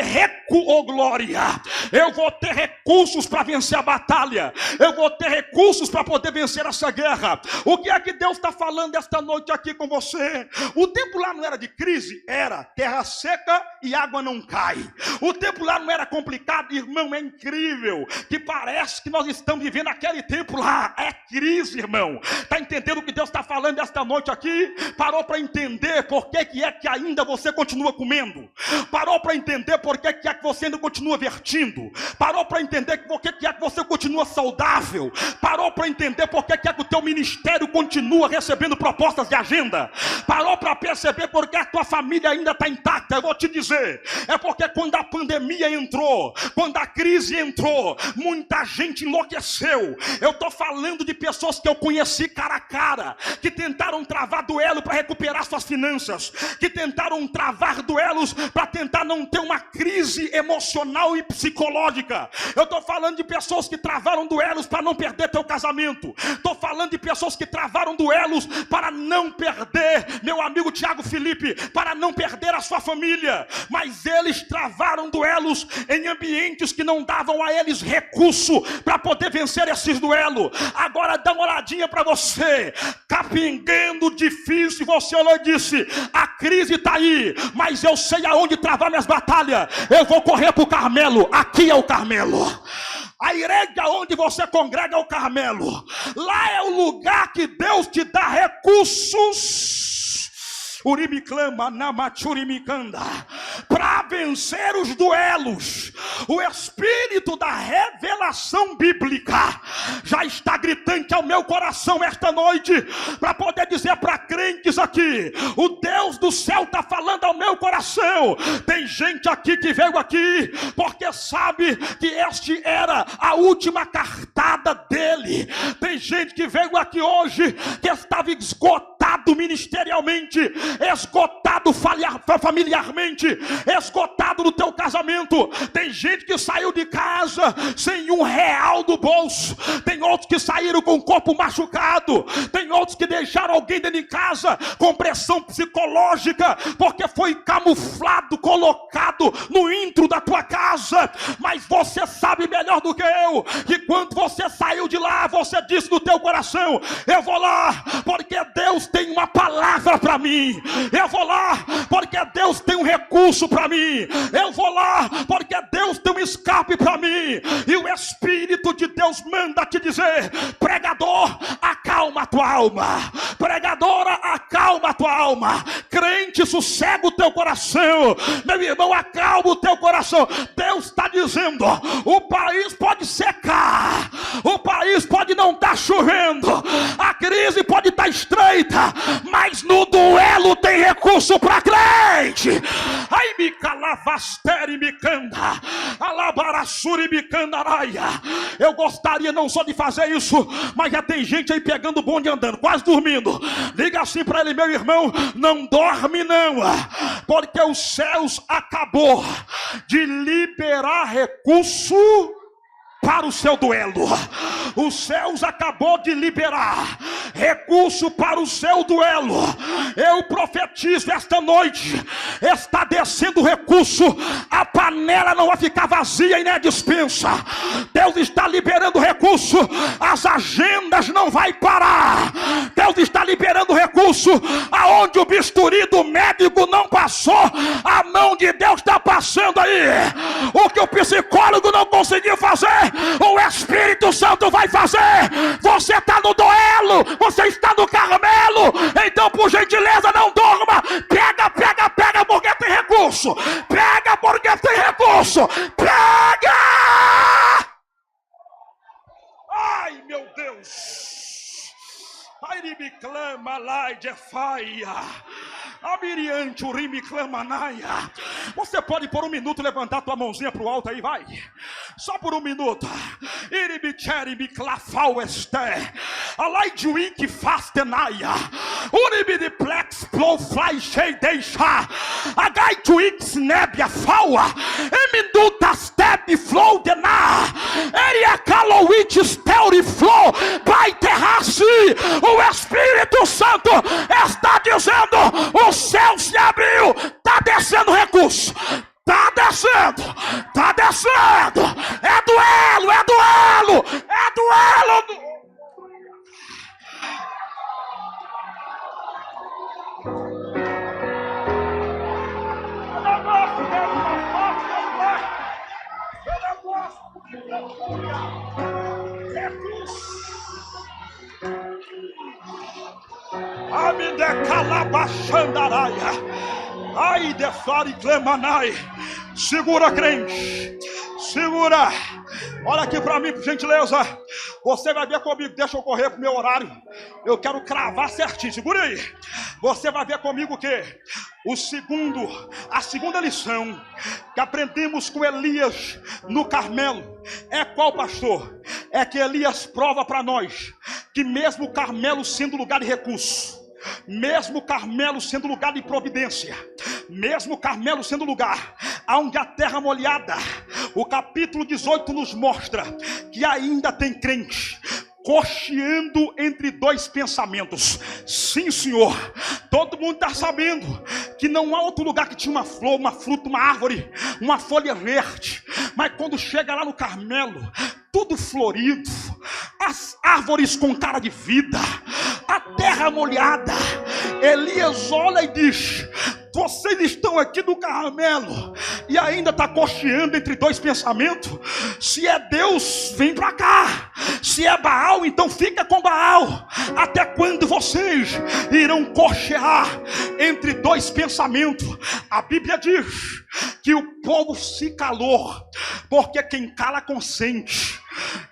Speaker 1: glória. Eu vou ter recursos para vencer a batalha. Eu vou ter recursos para poder vencer essa guerra. O que é que Deus está falando esta noite aqui com você? O tempo lá não era de crise? Era terra seca e água não cai. O tempo lá não era complicado? Irmão, é incrível que parece que nós estamos vivendo aquele tempo lá. É crise, irmão. Está entendendo o que Deus está falando esta noite aqui? Parou para entender por que é que ainda você continua comendo? Parou para entender por que é que você ainda continua vertindo? Parou para entender por que é que você continua saudável? Parou para entender por que é que o teu ministério continua recebendo propostas de agenda? Parou para perceber por que a tua família ainda está intacta? Eu vou te dizer, é porque quando a pandemia entrou, quando a crise entrou, muita gente enlouqueceu. Eu estou falando de pessoas que eu conheci cara a cara, que tentaram travar duelo para recuperar suas finanças, que tentaram travar duelos para tentar não ter uma crise emocional e psicológica. Eu estou falando de pessoas que travaram duelos para não perder teu casamento. Estou falando de pessoas que travaram duelos para não perder, meu amigo Tiago Felipe, para não perder a sua família. Mas eles travaram duelos em ambientes que não davam a eles recurso para poder vencer esses duelos. Agora dá uma olhadinha para você. Capingando difícil, você olhou e disse, a crise está aí, mas eu sei aonde travar minhas batalhas. Eu vou correr para o Carmelo. Aqui é o Carmelo. A igreja onde você congrega é o Carmelo. Lá é o lugar que Deus te dá recursos para vencer os duelos. O espírito da revelação bíblica já está gritante ao meu coração esta noite, para poder dizer para crentes aqui: o Deus do céu está falando ao meu coração. Tem gente aqui que veio aqui porque sabe que este era a última cartada dele. Tem gente que veio aqui hoje que estava esgotado ministerialmente, esgotado familiarmente, esgotado no teu casamento. Tem gente que saiu de casa sem R$1 no bolso. Tem outros que saíram com o corpo machucado. Tem outros que deixaram alguém dentro de casa com pressão psicológica, porque foi camuflado, colocado no intro da tua casa. Mas você sabe melhor do que eu que quando você saiu de lá, você disse no teu coração: eu vou lá porque Deus tem uma palavra para mim. Eu vou lá porque Deus tem um recurso para mim. Eu vou lá porque Deus tem um escape para mim. E o Espírito de Deus manda te dizer: pregador, acalma a tua alma. Pregadora, acalma a tua alma. Crente, sossega o teu coração. Meu irmão, acalma o teu coração. Deus está dizendo: o país pode secar, o país pode não estar chovendo, a crise pode estar estreita, mas no duelo tem recurso para crente. Ai, me calavasteri, me canda, alabarassuri, me candaraia. Eu gostaria não só de fazer isso, mas já tem gente aí pegando o bonde andando, quase dormindo. Liga assim para ele: meu irmão, não dorme não, porque os céus acabou de liberar recurso para o seu duelo. Os céus acabou de liberar recurso para o seu duelo. Eu profetizo esta noite: está descendo recurso. A panela não vai ficar vazia e nem a despensa. Deus está liberando recurso. As agendas não vai parar. Deus está liberando recurso. Aonde o bisturi do médico não passou, a mão de Deus está passando aí. O que o psicólogo não conseguiu fazer, o Espírito Santo vai fazer. Você está no duelo, você está no Carmelo. Então, por gentileza, não dorma. Pega, pega, pega, porque tem recurso. Pega, porque tem recurso. Pega! Ai, meu Deus. Ai, me clama lá de faia. Abiriante, urime, clama, naia. Você pode por um minuto levantar tua mãozinha para o alto aí, vai. Só por um minuto. Iribicheri, me clafau este. Alai de wink fastenaia. Uribi de plex, flow, fly, shade, deixa. Agai de wink, snebia, faua. Eminduta, step, flow, denar. Eria calowit, steuri, flow. Vai terrasse. O Espírito Santo está dizendo: o céu se abriu, está descendo recurso, está descendo, está descendo. É duelo, é duelo, é duelo. Ai, de fari clemanai. Segura, crente, segura. Olha aqui para mim, por gentileza. Você vai ver comigo. Deixa eu correr pro meu horário. Eu quero cravar certinho. Segura aí. Você vai ver comigo que a segunda lição que aprendemos com Elias no Carmelo é qual, pastor? É que Elias prova para nós que mesmo o Carmelo sendo lugar de recurso, mesmo Carmelo sendo lugar de providência, mesmo Carmelo sendo lugar onde a terra molhada, o capítulo 18 nos mostra que ainda tem crente cocheando entre dois pensamentos. Sim, Senhor, todo mundo está sabendo que não há outro lugar que tinha uma flor, uma fruta, uma árvore, uma folha verde. Mas quando chega lá no Carmelo, tudo florido, as árvores com cara de vida, a terra molhada. Elias olha e diz: vocês estão aqui no Carmelo e ainda está cocheando entre dois pensamentos? Se é Deus, vem para cá. Se é Baal, então fica com Baal. Até quando vocês irão cochear entre dois pensamentos? A Bíblia diz que o povo se calou, porque quem cala consente.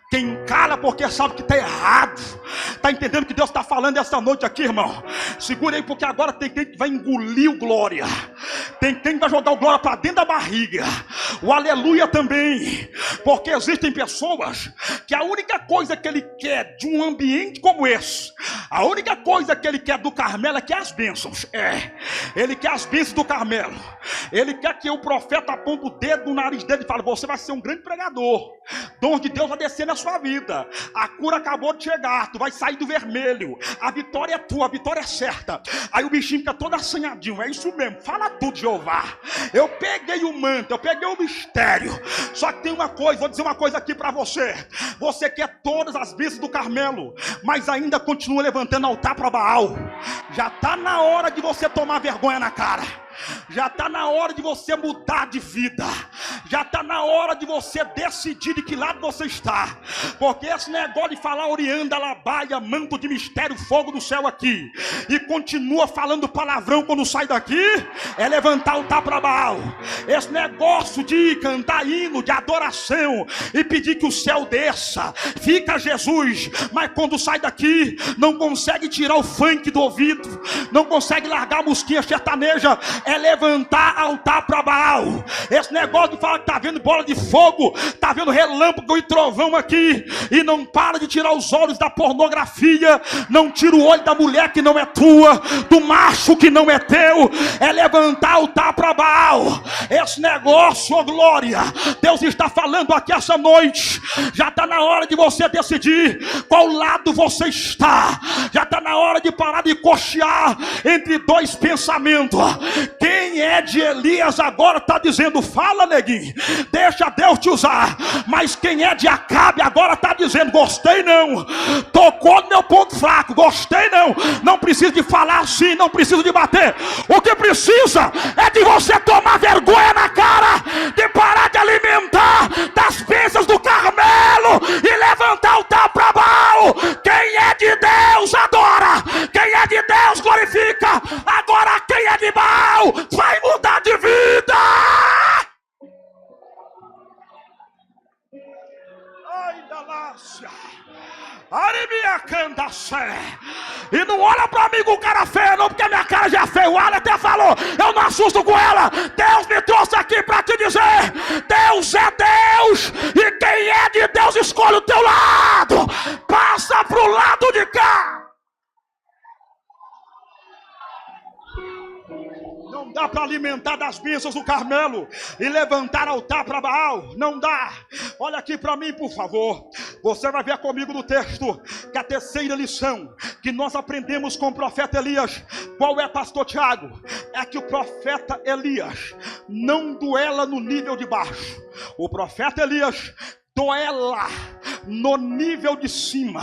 Speaker 1: Quem cala porque sabe que está errado. Está entendendo o que Deus está falando essa noite aqui, irmão? Segura aí, porque agora tem quem vai engolir o glória. Tem quem vai jogar o glória para dentro da barriga. O aleluia também. Porque existem pessoas que a única coisa que ele quer de um ambiente como esse, a única coisa que ele quer do Carmelo é que as bênçãos. Ele quer as bênçãos do Carmelo. Ele quer que o profeta aponte o dedo no nariz dele e fale: você vai ser um grande pregador. Dom de Deus vai descer na sua vida. A cura acabou de chegar. Tu vai sair do vermelho. A vitória é tua, a vitória é certa. Aí o bichinho fica todo assanhadinho. É isso mesmo, fala tudo, Jeová. Eu peguei o manto, eu peguei o mistério. Só que tem uma coisa, vou dizer uma coisa aqui para você. Você quer todas as bênçãos do Carmelo, mas ainda continua levantando altar para Baal. Já está na hora de você tomar vergonha na cara. Já está na hora de você mudar de vida. Já está na hora de você decidir de que lado você está. Porque esse negócio de falar orianda, labaia, manto de mistério, fogo do céu aqui, e continua falando palavrão quando sai daqui, é levantar o altar para Baal. Esse negócio de cantar hino de adoração e pedir que o céu desça, fica Jesus, mas quando sai daqui não consegue tirar o funk do ouvido, não consegue largar a musquinha sertaneja. É levantar altar para Baal. Esse negócio de falar que tá vendo bola de fogo, tá vendo relâmpago e trovão aqui, e não para de tirar os olhos da pornografia, não tira o olho da mulher que não é tua, do macho que não é teu. É levantar altar para Baal. Esse negócio, oh glória, Deus está falando aqui essa noite. Já está na hora de você decidir qual lado você está. Já está na hora de parar de cochear entre dois pensamentos. Quem é de Elias agora está dizendo: fala, neguinho, deixa Deus te usar. Mas quem é de Acabe agora está dizendo: gostei não, tocou no meu ponto fraco, gostei não. Não precisa de falar assim, não precisa de bater. O que precisa é de você tomar vergonha na cara, de parar de alimentar das bênçãos do Carmelo e levantar o altar para Baal. Quem é de Deus adora, quem é de Deus glorifica. Agora quem é de Baal vai mudar de vida. Ai, Dalácia. Aribia Candacé. E não olha pra mim com cara feia não, porque a minha cara já é feia. O Alan até falou: eu não assusto com ela. Deus me trouxe aqui pra te dizer: Deus é Deus, e quem é de Deus escolhe o teu lado. Passa pro lado de cá. Não dá para alimentar das bênçãos do Carmelo e levantar altar para Baal. Não dá. Olha aqui para mim, por favor. Você vai ver comigo no texto que a terceira lição que nós aprendemos com o profeta Elias, qual é, pastor Tiago? É que o profeta Elias não duela no nível de baixo. O profeta Elias duela no nível de cima.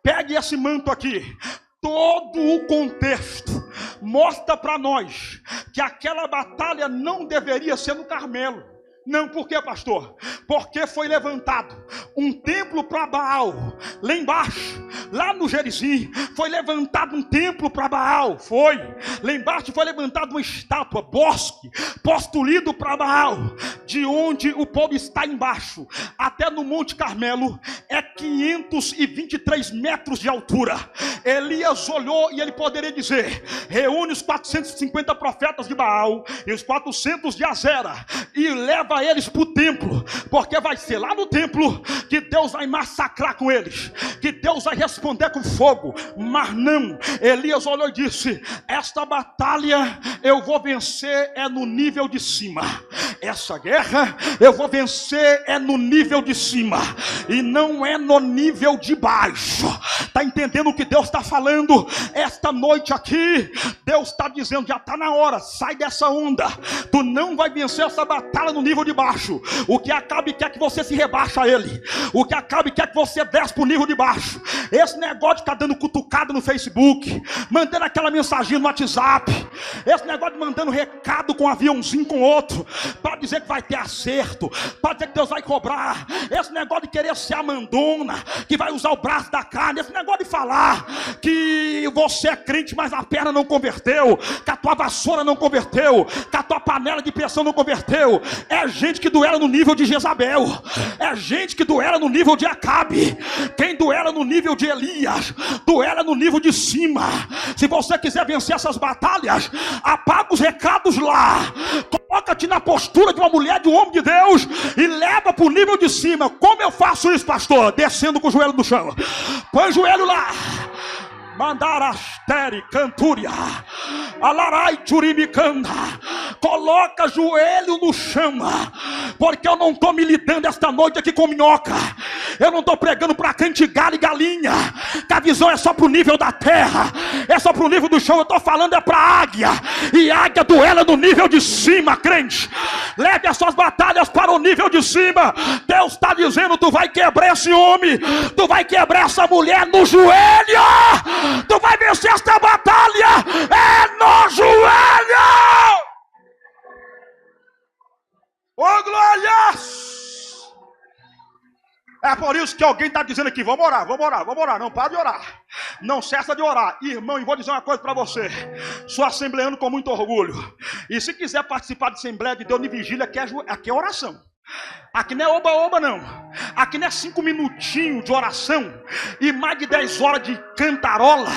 Speaker 1: Pegue esse manto aqui. Todo o contexto mostra para nós que aquela batalha não deveria ser no Carmelo. Não, por quê, pastor? Porque foi levantado um templo para Baal, lá embaixo, lá no Gerizim, foi levantado um templo para Baal, foi. Lá embaixo foi levantada uma estátua, bosque, postulido para Baal. De onde o povo está embaixo, até no Monte Carmelo, é 523 metros de altura. Elias olhou e ele poderia dizer: reúne os 450 profetas de Baal e os 400 de Azera e leva eles para o templo, porque vai ser lá no templo que Deus vai massacrar com eles, que Deus vai responder com fogo. Mas não, Elias olhou e disse: esta batalha eu vou vencer é no nível de cima. Essa guerra eu vou vencer é no nível de cima e não é no nível de baixo. Está entendendo o que Deus está falando? Esta noite aqui Deus está dizendo: já está na hora, sai dessa onda. Tu não vai vencer essa batalha no nível de baixo. O que Acabe quer que você se rebaixa a ele. O que Acabe quer que você desce para o nível de baixo. Esse negócio de ficar dando cutucada no Facebook, mandando aquela mensagem no WhatsApp, esse negócio de mandando recado preocupado com um aviãozinho com outro, para dizer que vai ter acerto, para dizer que Deus vai cobrar. Esse negócio de querer ser a mandona, que vai usar o braço da carne, esse negócio de falar que você é crente, mas a perna não converteu, que a tua vassoura não converteu, que a tua panela de pressão não converteu. É gente que duela no nível de Jezabel, é gente que duela no nível de Acabe. Quem duela no nível de Elias, duela no nível de cima. Se você quiser vencer essas batalhas, apaga os recados lá, coloca-te na postura de uma mulher, de um homem de Deus, e leva para o nível de cima. Como eu faço isso, pastor? Descendo com o joelho no chão. Põe o joelho lá. Mandarastere Cantúria Alarai Churimicanda. Coloca joelho no chão, porque eu não estou militando esta noite aqui com minhoca. Eu não estou pregando para crente galho e galinha, que a visão é só para o nível da terra, é só para o nível do chão. Eu estou falando é para águia, e águia duela no nível de cima, crente. Leve as suas batalhas para o nível de cima. Deus está dizendo: tu vai quebrar esse homem, tu vai quebrar essa mulher no joelho. Tu vai vencer esta batalha é no joelho. Oh, glórias! É por isso que alguém está dizendo aqui: vamos orar, vamos orar, vamos orar. Não para de orar, não cessa de orar. Irmão, e vou dizer uma coisa para você: sou assembleano com muito orgulho, e se quiser participar de Assembleia de Deus em vigília, aqui é oração. Aqui não é oba-oba não. Aqui não é 5 minutinhos de oração e mais de 10 horas de cantarola,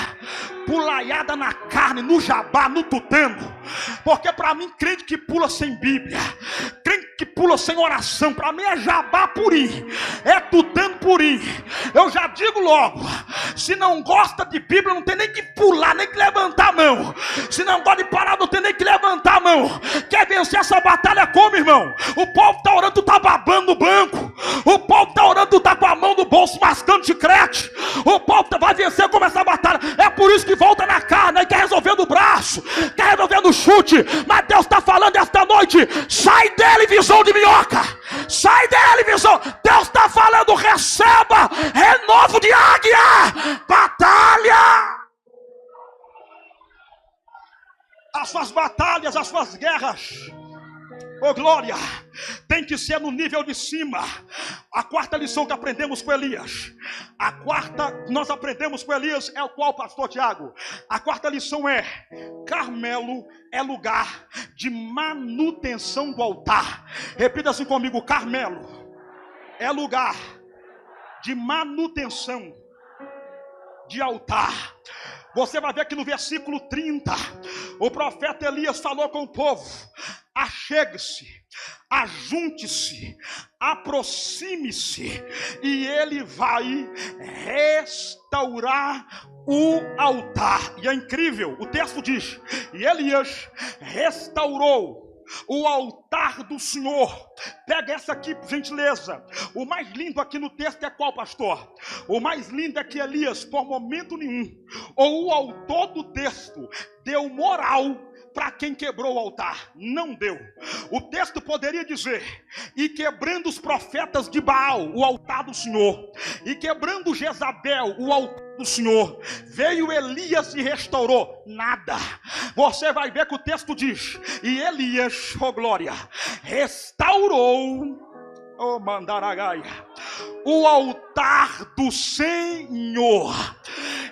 Speaker 1: pulaiada na carne, no jabá, no tutano. Porque para mim, crente que pula sem Bíblia, crente que pula sem oração, para mim é jabá purinho, é tutano purinho. Eu já digo logo: se não gosta de Bíblia, não tem nem que pular, nem que levantar a mão. Se não gosta de parar, não tem nem que levantar a mão. Quer vencer essa batalha como, irmão? O povo está orando, tu está babando no banco. O povo está orando, tu está com a mão no bolso mascando chiclete. O povo vai vencer como essa batalha. É por isso que volta na carne, aí quer resolver no braço, quer resolver no chute. Mas Deus está falando esta noite: sai dele, visão de minhoca. Sai dele, visão. Deus está falando: receba renovo de águia. Batalha. As suas batalhas, as suas guerras, oh glória, tem que ser no nível de cima. A quarta lição que aprendemos com Elias, a quarta que nós aprendemos com Elias é o qual, pastor Tiago? A quarta lição é: Carmelo é lugar de manutenção do altar. Repita assim comigo: Carmelo é lugar de manutenção de altar. Você vai ver que no versículo 30, o profeta Elias falou com o povo: achegue-se, ajunte-se, aproxime-se, e ele vai restaurar o altar. E é incrível, o texto diz: e Elias restaurou o altar do Senhor. Pega essa aqui, por gentileza. O mais lindo aqui no texto é qual, pastor? O mais lindo é que Elias, por momento nenhum, ou o autor do texto, deu moral para quem quebrou o altar. Não deu. O texto poderia dizer: e quebrando os profetas de Baal, o altar do Senhor, e quebrando Jezabel, o altar do Senhor, veio Elias e restaurou. Nada. Você vai ver que o texto diz: e Elias, oh glória, restaurou, oh mandaragaia, o altar do Senhor.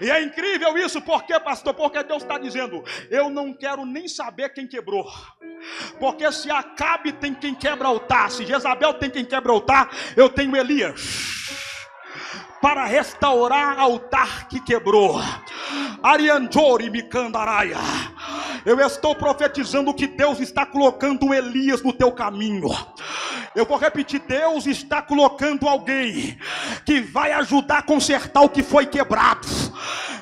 Speaker 1: E é incrível isso, porque, pastor? Porque Deus está dizendo: eu não quero nem saber quem quebrou. Porque se Acabe tem quem quebra altar, se Jezabel tem quem quebra altar, eu tenho Elias para restaurar altar que quebrou. Ariandori Micandaraia. Eu estou profetizando que Deus está colocando um Elias no teu caminho. Eu vou repetir: Deus está colocando alguém que vai ajudar a consertar o que foi quebrado.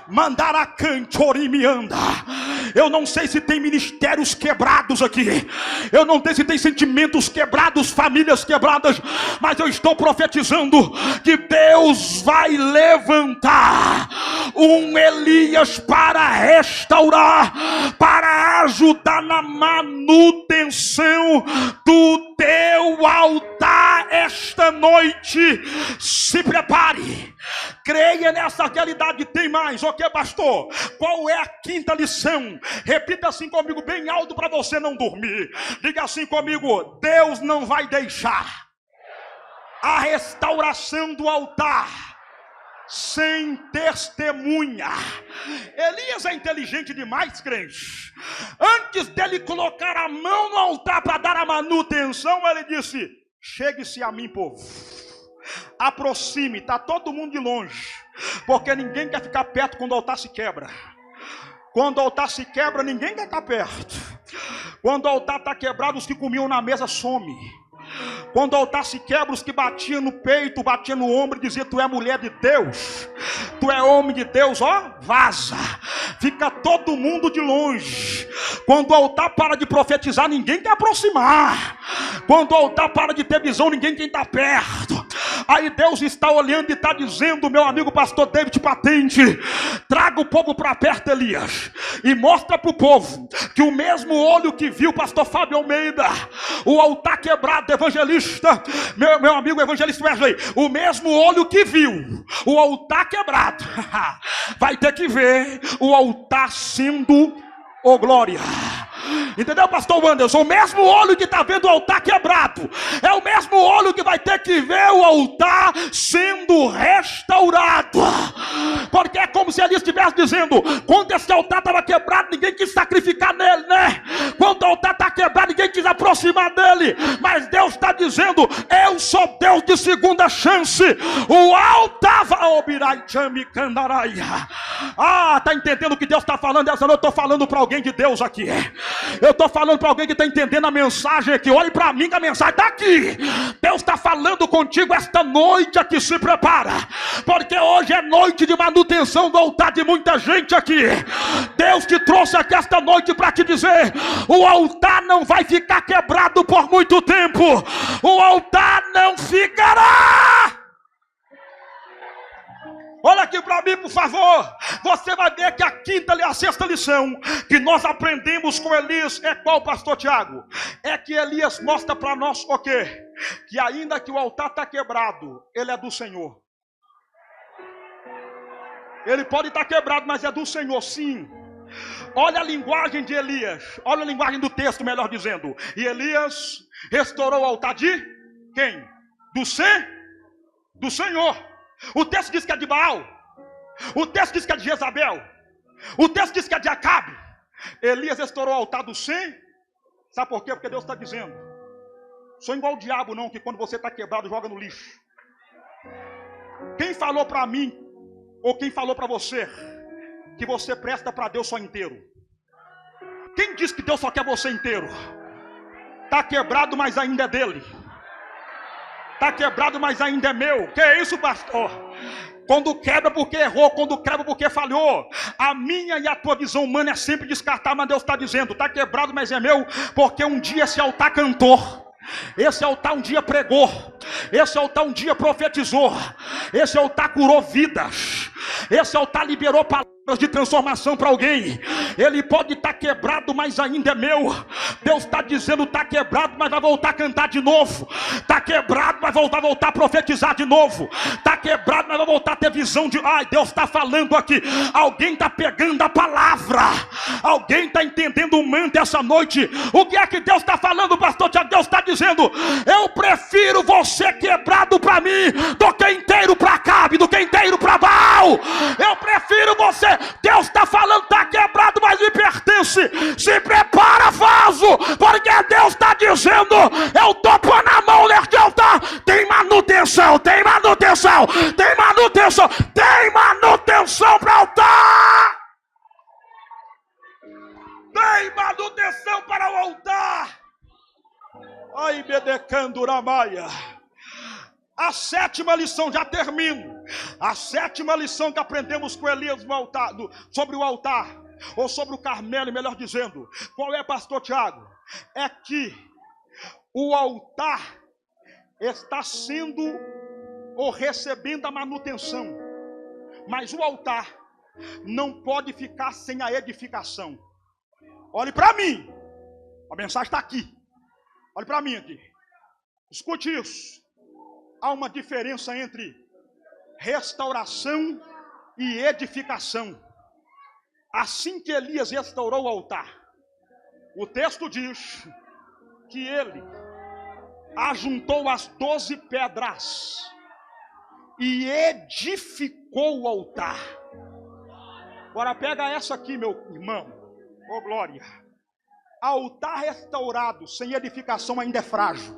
Speaker 1: Mandar cantorimianda. Eu não sei se tem ministérios quebrados aqui, eu não sei se tem sentimentos quebrados, famílias quebradas, mas eu estou profetizando que Deus vai levantar um Elias para restaurar, para ajudar na manutenção do teu altar esta noite. Se prepare, creia nessa realidade. Tem mais, ok, pastor? Qual é a quinta lição Repita assim comigo, bem alto, para você não dormir. Diga assim comigo: Deus não vai deixar a restauração do altar sem testemunha. Elias é inteligente demais, crente. Antes dele colocar a mão no altar para dar a manutenção, ele disse: chegue-se a mim, povo. Aproxime, está todo mundo de longe, porque ninguém quer ficar perto quando o altar se quebra. Quando o altar se quebra, ninguém quer estar perto. Quando o altar está quebrado, os que comiam na mesa somem. Quando o altar se quebra, os que batiam no peito, batiam no ombro e diziam: tu é mulher de Deus, tu é homem de Deus, ó, vaza. Fica todo mundo de longe. Quando o altar para de profetizar, ninguém quer aproximar. Quando o altar para de ter visão, ninguém quer estar perto. Aí Deus está olhando e está dizendo: meu amigo pastor David Patente, traga o povo para perto, Elias, e mostra para o povo que o mesmo olho que viu o pastor Fábio Almeida, o altar quebrado, evangelista, meu amigo evangelista Wesley, o mesmo olho que viu o altar quebrado, vai ter que ver o altar sendo, oh glória. Entendeu, pastor Wanderson? O mesmo olho que está vendo o altar quebrado é o mesmo olho que vai ter que ver o altar sendo restaurado. Porque é como se ele estivesse dizendo: quando esse altar estava quebrado, ninguém quis sacrificar nele, né? Quando o altar está quebrado, ninguém quis aproximar dele. Mas Deus está dizendo: eu sou Deus de segunda chance. O altar vai obirar. Ah, está entendendo o que Deus está falando? Essa noite eu estou falando para alguém de Deus aqui. Eu estou falando para alguém que está entendendo a mensagem aqui. Olhe para mim que a mensagem está aqui. Deus está falando contigo esta noite aqui. Se prepara, porque hoje é noite de manutenção do altar de muita gente aqui. Deus te trouxe aqui esta noite para te dizer: o altar não vai ficar quebrado por muito tempo. O altar não ficará. Olha aqui para mim, por favor. Você vai ver que a sexta lição que nós aprendemos com Elias é qual, pastor Tiago? É que Elias mostra para nós o quê? Que ainda que o altar está quebrado, ele é do Senhor. Ele pode estar quebrado, mas é do Senhor, sim. Olha a linguagem de Elias. Olha a linguagem do texto, melhor dizendo. E Elias restaurou o altar de quem? Do Senhor. O texto diz que é de Baal. O texto diz que é de Jezabel. O texto diz que é de Acabe. Elias restaurou o altar do Senhor. Sabe por quê? Porque Deus está dizendo: sou igual o diabo não, que quando você está quebrado, joga no lixo. Quem falou para mim, ou quem falou para você, que você presta para Deus só inteiro? Quem diz que Deus só quer você inteiro? Está quebrado, mas ainda é dele. Está quebrado, mas ainda é meu. Que é isso, pastor? Quando quebra porque errou, quando quebra porque falhou. A minha e a tua visão humana é sempre descartar, mas Deus está dizendo: está quebrado, mas é meu, porque um dia esse altar cantou. Esse altar um dia pregou. Esse altar um dia profetizou. Esse altar curou vidas. Esse altar liberou palavras de transformação para alguém. Ele pode estar quebrado, mas ainda é meu. Deus está dizendo: está quebrado, mas vai voltar a cantar de novo. Está quebrado, mas vai voltar a profetizar de novo. Está quebrado, mas vai voltar a ter visão de... Ai, Deus está falando aqui. Alguém está pegando a palavra. Alguém está entendendo o manto essa noite. O que é que Deus está falando, pastor Tiago? Deus está dizendo: eu prefiro você quebrado para mim do que inteiro para Acabe, do que inteiro para Baal. Eu prefiro você. Deus está falando: está quebrado, mas me pertence. Se prepara, vaso, porque Deus está dizendo: eu estou pondo a mão neste altar. Tem manutenção, tem manutenção, tem manutenção, tem manutenção para o altar. Tem manutenção para o altar. Ai, Bedecanduramaia. A sétima lição, já termino. A sétima lição que aprendemos com Elias no altar, sobre o altar, ou sobre o Carmelo, melhor dizendo. Qual é, pastor Tiago? É que o altar está sendo ou recebendo a manutenção. Mas o altar não pode ficar sem a edificação. Olhe para mim. A mensagem está aqui. Olhe para mim aqui. Escute isso. Há uma diferença entre restauração e edificação. Assim que Elias restaurou o altar, o texto diz que ele ajuntou as 12 pedras e edificou o altar. Agora pega essa aqui, meu irmão. Ô glória. Altar restaurado sem edificação ainda é frágil.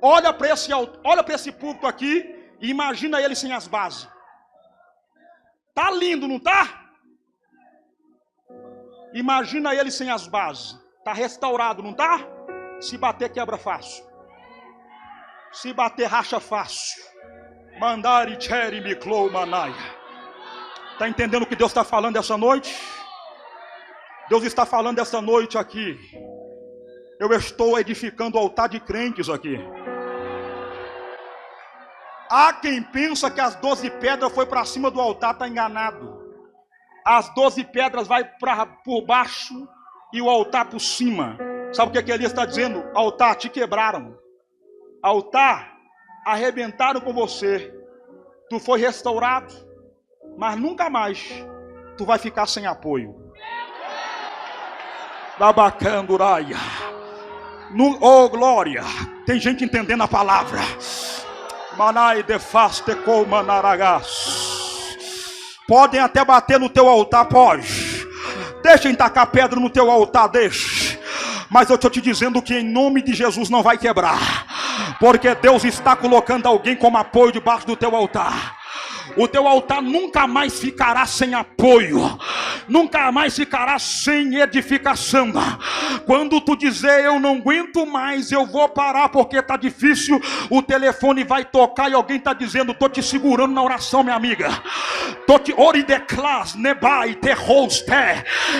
Speaker 1: Olha para esse púlpito aqui e imagina ele sem as bases. Tá lindo, não tá? Imagina ele sem as bases. Tá restaurado, não tá? Se bater quebra fácil. Se bater racha fácil. Mandari cheri miklo manaia. Tá entendendo o que Deus está falando essa noite? Deus está falando essa noite aqui. Eu estou edificando o altar de crentes aqui. Há quem pensa que as 12 pedras foi para cima do altar, está enganado. As 12 pedras vai por baixo e o altar por cima. Sabe o que Elias está dizendo? Altar, te quebraram. Altar, arrebentaram com você. Tu foi restaurado, mas nunca mais tu vai ficar sem apoio. Labacanduraia. Oh glória. Tem gente entendendo a palavra. Manai defaste com manaragas. Podem até bater no teu altar, pode. Deixem tacar pedra no teu altar, deixe. Mas eu estou te dizendo que em nome de Jesus não vai quebrar. Porque Deus está colocando alguém como apoio debaixo do teu altar. O teu altar nunca mais ficará sem apoio, nunca mais ficará sem edificação. Quando tu dizer eu não aguento mais, eu vou parar porque está difícil, o telefone vai tocar e alguém está dizendo, estou te segurando na oração, minha amiga.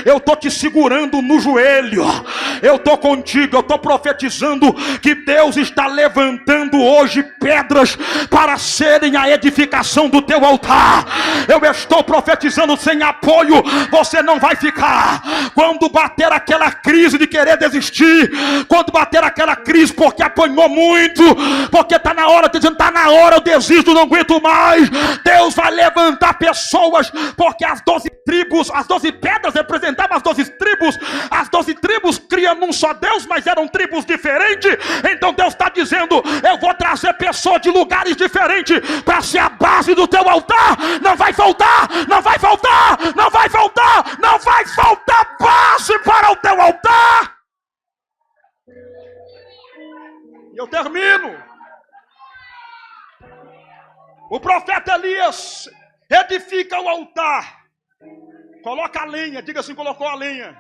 Speaker 1: Eu estou te segurando no joelho. Eu estou contigo, eu estou profetizando que Deus está levantando hoje pedras para serem a edificação do teu altar. Eu estou profetizando, sem apoio você não vai ficar. Quando bater aquela crise de querer desistir, quando bater aquela crise porque apanhou muito, porque está na hora, dizendo, está na hora, eu desisto, não aguento mais, Deus vai levantar pessoas, porque as 12 tribos, as 12 pedras representavam as 12 tribos, as 12 tribos criam um só Deus, mas eram tribos diferentes. Então Deus está dizendo, eu vou trazer pessoas de lugares diferentes para ser a base do teu altar. Não vai faltar, não vai faltar, não vai faltar, não vai faltar base para o teu altar. E eu termino. O profeta Elias edifica o altar, coloca a lenha, diga assim, colocou a lenha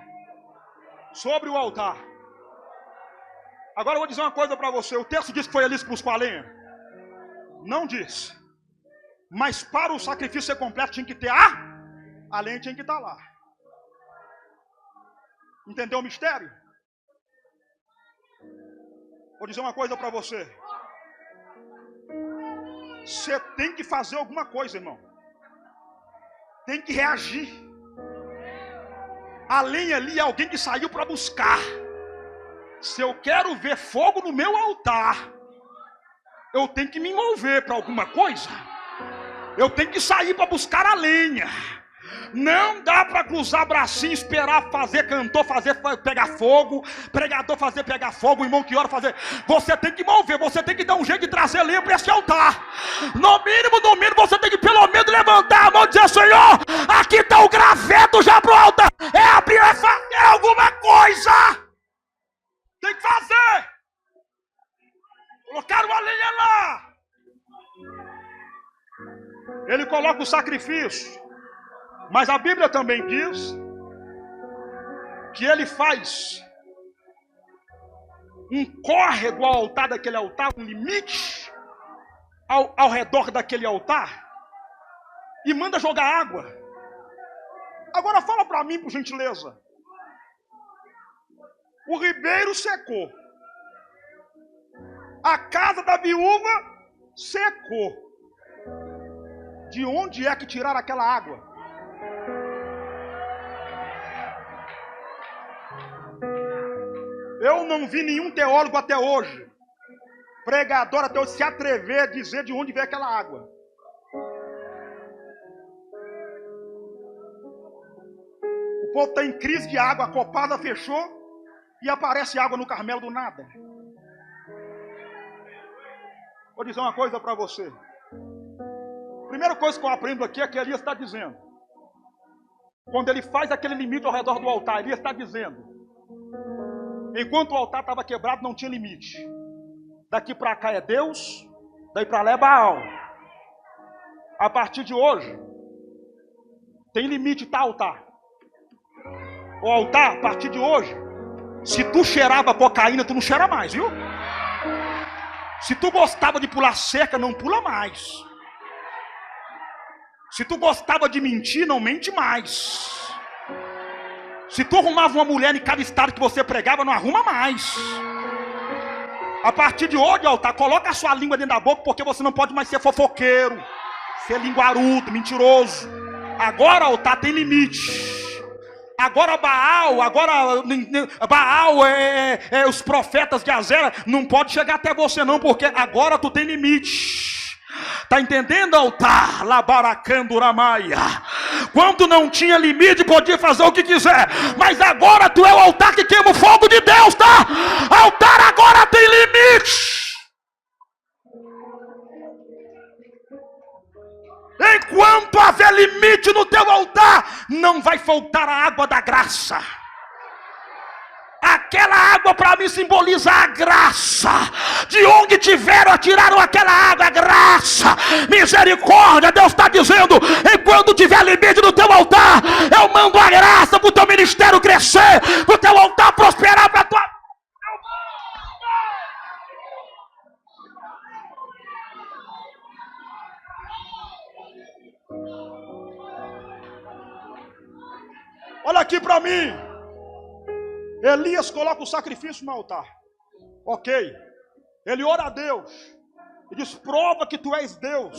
Speaker 1: sobre o altar. Agora eu vou dizer uma coisa para você. O texto diz que foi Elias que buscou a lenha? Não diz. Mas para o sacrifício ser completo tinha que ter a lenha tinha que estar lá. Entendeu o mistério? Vou dizer uma coisa para você. Você tem que fazer alguma coisa, irmão. Tem que reagir. A lenha ali é alguém que saiu para buscar. Se eu quero ver fogo no meu altar, eu tenho que me mover para alguma coisa. Eu tenho que sair para buscar a lenha. Não dá para cruzar bracinho, esperar fazer cantor, fazer pegar fogo, pregador fazer pegar fogo, irmão que ora fazer. Você tem que mover, você tem que dar um jeito de trazer lenha para esse altar. No mínimo, você tem que pelo menos levantar a mão e dizer, Senhor, aqui está o graveto já pro altar. É abrir, é fazer alguma coisa. Tem que fazer. Colocaram uma lenha lá. Ele coloca o sacrifício. Mas a Bíblia também diz que ele faz um córrego ao altar daquele altar, um limite ao redor daquele altar, e manda jogar água. Agora fala para mim, por gentileza. O ribeiro secou. A casa da viúva secou. De onde é que tiraram aquela água? Eu não vi nenhum teólogo até hoje, pregador até hoje, se atrever a dizer de onde veio aquela água. povo está em crise de água, a copada fechou e aparece água no Carmelo do nada. Vou dizer uma coisa para você. Primeira coisa que eu aprendo aqui é que Elias está dizendo. Quando ele faz aquele limite ao redor do altar, Elias está dizendo: enquanto o altar estava quebrado, não tinha limite. Daqui para cá é Deus, daí para lá é Baal. A partir de hoje, tem limite, tá, altar? O altar, a partir de hoje, se tu cheirava cocaína, tu não cheira mais, viu? Se tu gostava de pular cerca, não pula mais. Se tu gostava de mentir, não mente mais. Se tu arrumava uma mulher em cada estado que você pregava, não arruma mais. A partir de hoje, altar, coloca a sua língua dentro da boca, porque você não pode mais ser fofoqueiro, ser linguarudo, mentiroso. Agora, altar, tem limite. Agora Baal, os profetas de Azera, não pode chegar até você não, porque agora tu tem limite. Tá entendendo, altar? Labaracando Ramaia. Quando não tinha limite, podia fazer o que quiser. Mas agora tu é o altar que queima o fogo de Deus, tá? Altar agora tem limite. Enquanto haver limite no teu altar, não vai faltar a água da graça. Aquela água para mim simboliza a graça. De onde tiveram, tiraram aquela água, a graça, misericórdia. Deus está dizendo: enquanto tiver limite no teu altar, eu mando a graça para o teu ministério crescer, para o teu altar prosperar, para a tua... Olha aqui para mim. Elias coloca o sacrifício no altar. Ok. Ele ora a Deus e diz: prova que tu és Deus.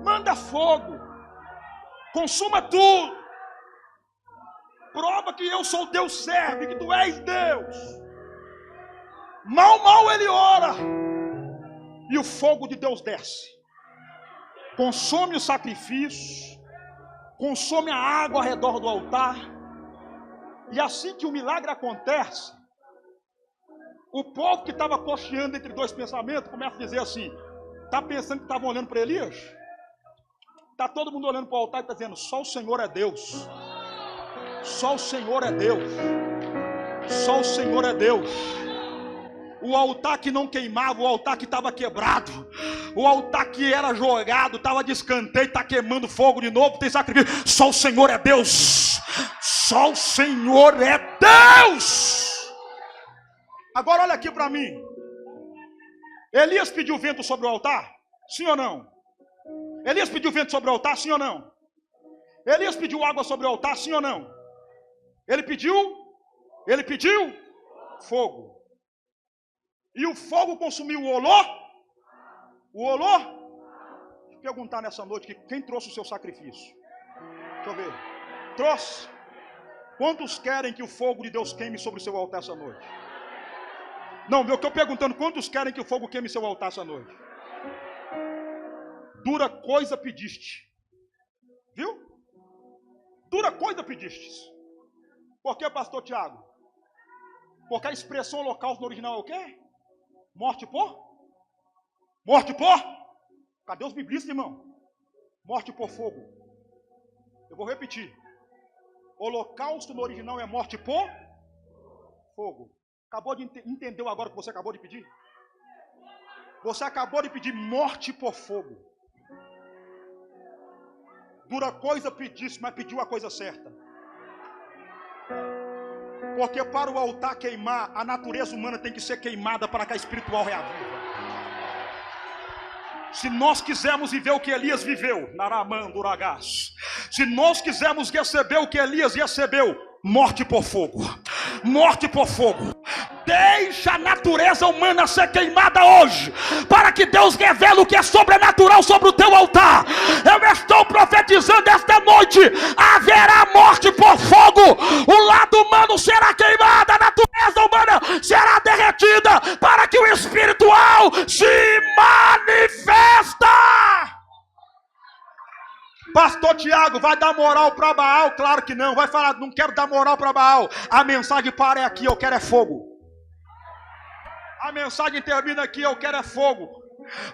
Speaker 1: Manda fogo. Consuma tudo. Prova que eu sou teu servo e que tu és Deus. Mal ele ora. E o fogo de Deus desce. Consome o sacrifício. Consome a água ao redor do altar. E assim que o milagre acontece, o povo que estava cocheando entre dois pensamentos começa a dizer assim: está pensando que estavam olhando para Elias? Está todo mundo olhando para o altar e está dizendo: só o Senhor é Deus. Só o Senhor é Deus. Só o Senhor é Deus. O altar que não queimava, o altar que estava quebrado, o altar que era jogado, estava de escanteio, está queimando fogo de novo, tem sacrifício. Só o Senhor é Deus. Só o Senhor é Deus. Agora olha aqui para mim. Elias pediu vento sobre o altar? Sim ou não? Elias pediu vento sobre o altar? Sim ou não? Elias pediu água sobre o altar? Sim ou não? Ele pediu fogo. E o fogo consumiu o olor? O olor? Deixa eu perguntar nessa noite: quem trouxe o seu sacrifício? Deixa eu ver. Trouxe. Quantos querem que o fogo de Deus queime sobre o seu altar essa noite? Não, eu estou perguntando: quantos querem que o fogo queime seu altar essa noite? Dura coisa pediste. Viu? Dura coisa pediste. Por que, pastor Tiago? Porque a expressão holocausto no original é o quê? Morte por? Morte por? Cadê os biblistas, irmão? Morte por fogo. Eu vou repetir. Holocausto no original é morte por fogo. Acabou de entender agora o que você acabou de pedir? Você acabou de pedir morte por fogo. Dura coisa pedisse, mas pediu a coisa certa. Porque para o altar queimar, a natureza humana tem que ser queimada para que a espiritual reaviva. Se nós quisermos viver o que Elias viveu, Naramando Uragás, se nós quisermos receber o que Elias recebeu, morte por fogo, morte por fogo. Deixa a natureza humana ser queimada hoje, para que Deus revele o que é sobrenatural sobre o teu altar. Eu estou profetizando esta noite: haverá morte por fogo. O lado humano será queimado, a natureza humana será derretida, para que o espiritual se manifesta. pastor Tiago, vai dar moral para Baal? Claro que não. Vai falar, não quero dar moral para Baal. A mensagem para é aqui, eu quero é fogo. A mensagem termina aqui, eu quero é fogo.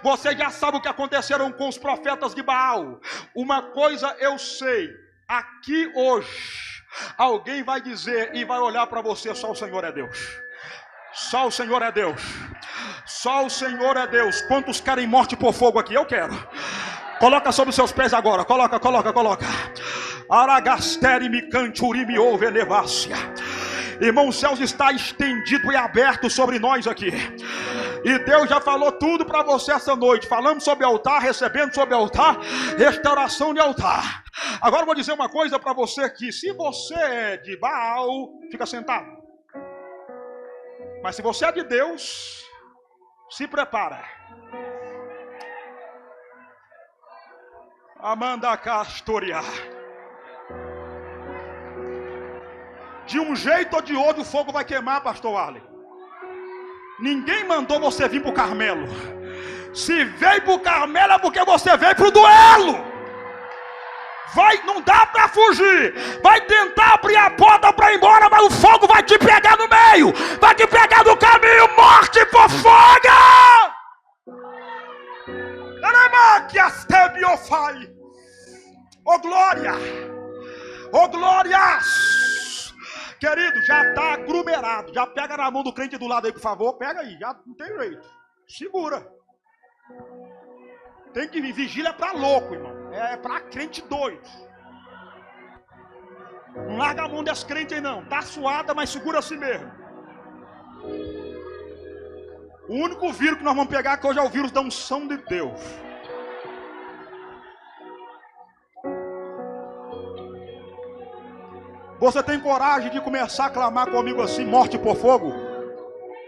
Speaker 1: Você já sabe o que aconteceram com os profetas de Baal. Uma coisa eu sei, aqui hoje, alguém vai dizer e vai olhar para você, só o Senhor é Deus. Só o Senhor é Deus. Só o Senhor é Deus. Quantos querem morte por fogo aqui? Eu quero. Coloca sobre os seus pés agora. Coloca. Aragasteri me canturi me ouve elevácia. Irmão, os céus está estendido e aberto sobre nós aqui. E Deus já falou tudo para você essa noite. Falamos sobre altar, recebendo sobre altar, restauração de altar. Agora eu vou dizer uma coisa para você aqui. Se você é de Baal, fica sentado. Mas se você é de Deus, se prepara. Amanda Castoria. De um jeito ou de outro o fogo vai queimar, pastor Arlen. Ninguém mandou você vir para o Carmelo. Se veio para o Carmelo é porque você veio para o duelo. Não dá para fugir. Vai tentar abrir a porta para ir embora, mas o fogo vai te pegar no meio. Vai te pegar no caminho. Morte por fogo. Oh glória. Oh glórias. Querido, já está aglomerado. Já pega na mão do crente do lado aí, por favor. Pega aí, já não tem jeito. Segura. Tem que vir. Vigília é para louco, irmão. É para crente doido. Não larga a mão desse crente aí não. Tá suada, mas segura assim mesmo. O único vírus que nós vamos pegar que hoje é o vírus da unção de Deus. Você tem coragem de começar a clamar comigo assim, morte por fogo?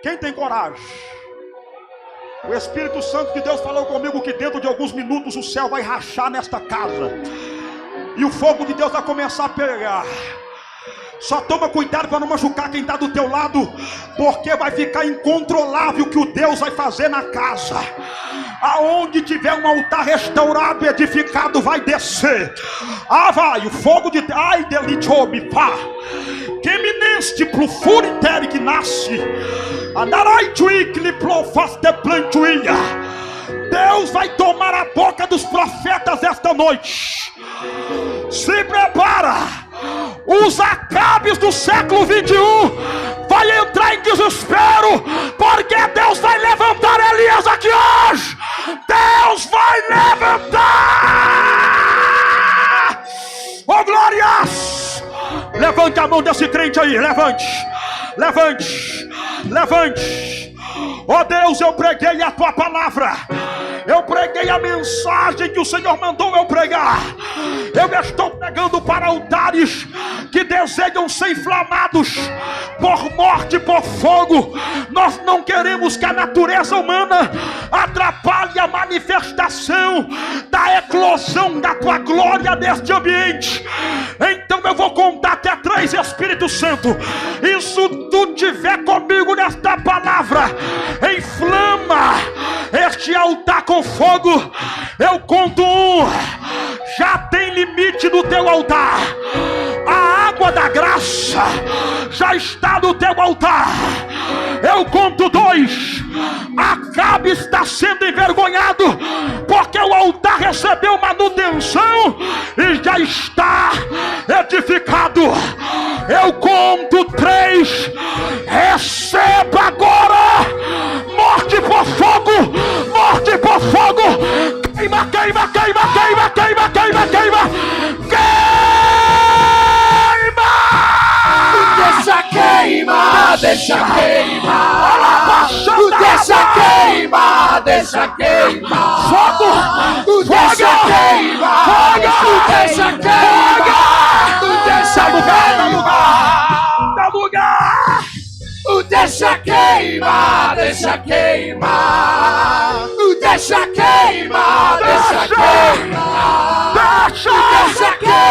Speaker 1: Quem tem coragem? O Espírito Santo de Deus falou comigo que dentro de alguns minutos o céu vai rachar nesta casa. E o fogo de Deus vai começar a pegar. Só toma cuidado para não machucar quem está do teu lado, porque vai ficar incontrolável o que o Deus vai fazer na casa. Aonde tiver um altar restaurado e edificado, vai descer. Vai, o fogo de Deus. Ai, delitome, pá. Que mineste pro furitere que nasce. Andarai tuicle profaste plantuia. Deus vai tomar a boca dos profetas esta noite. Se prepara. Os Acabes do século 21 vai entrar em desespero, porque Deus vai levantar Elias aqui hoje. Deus vai levantar. Oh glórias. Levante a mão desse crente aí. Levante. Oh Deus, eu preguei a tua palavra. Eu preguei a mensagem que o Senhor mandou eu pregar. Eu estou pregando para altares que desejam ser inflamados por morte, por fogo. Nós não queremos que a natureza humana atrapalhe a manifestação da eclosão da tua glória neste ambiente. Então eu vou contar até 3, Espírito Santo. E se tu tiver comigo nesta palavra, inflama este altar com fogo. Eu conto 1. Já tem limite no teu altar. A água da graça já está no teu altar. Eu conto 2. Acabe está sendo envergonhado, porque o altar recebeu manutenção e já está edificado. Eu conto 3. Receba agora morte por fogo. Morte por fogo. Queima, queima, queima, queima, queima, queima, queima. Queima!
Speaker 2: Deixa queimar, deixa queimar. Deixa queimar, deixa queimar.
Speaker 1: Fogo!
Speaker 2: Deixa queimar, deixa queimar. Deixa queimar.
Speaker 1: Dá lugar!
Speaker 2: Deixa queimar, deixa queimar. Deixa queimar, deixa queimar.
Speaker 1: Deixa!
Speaker 2: Deixa queimar.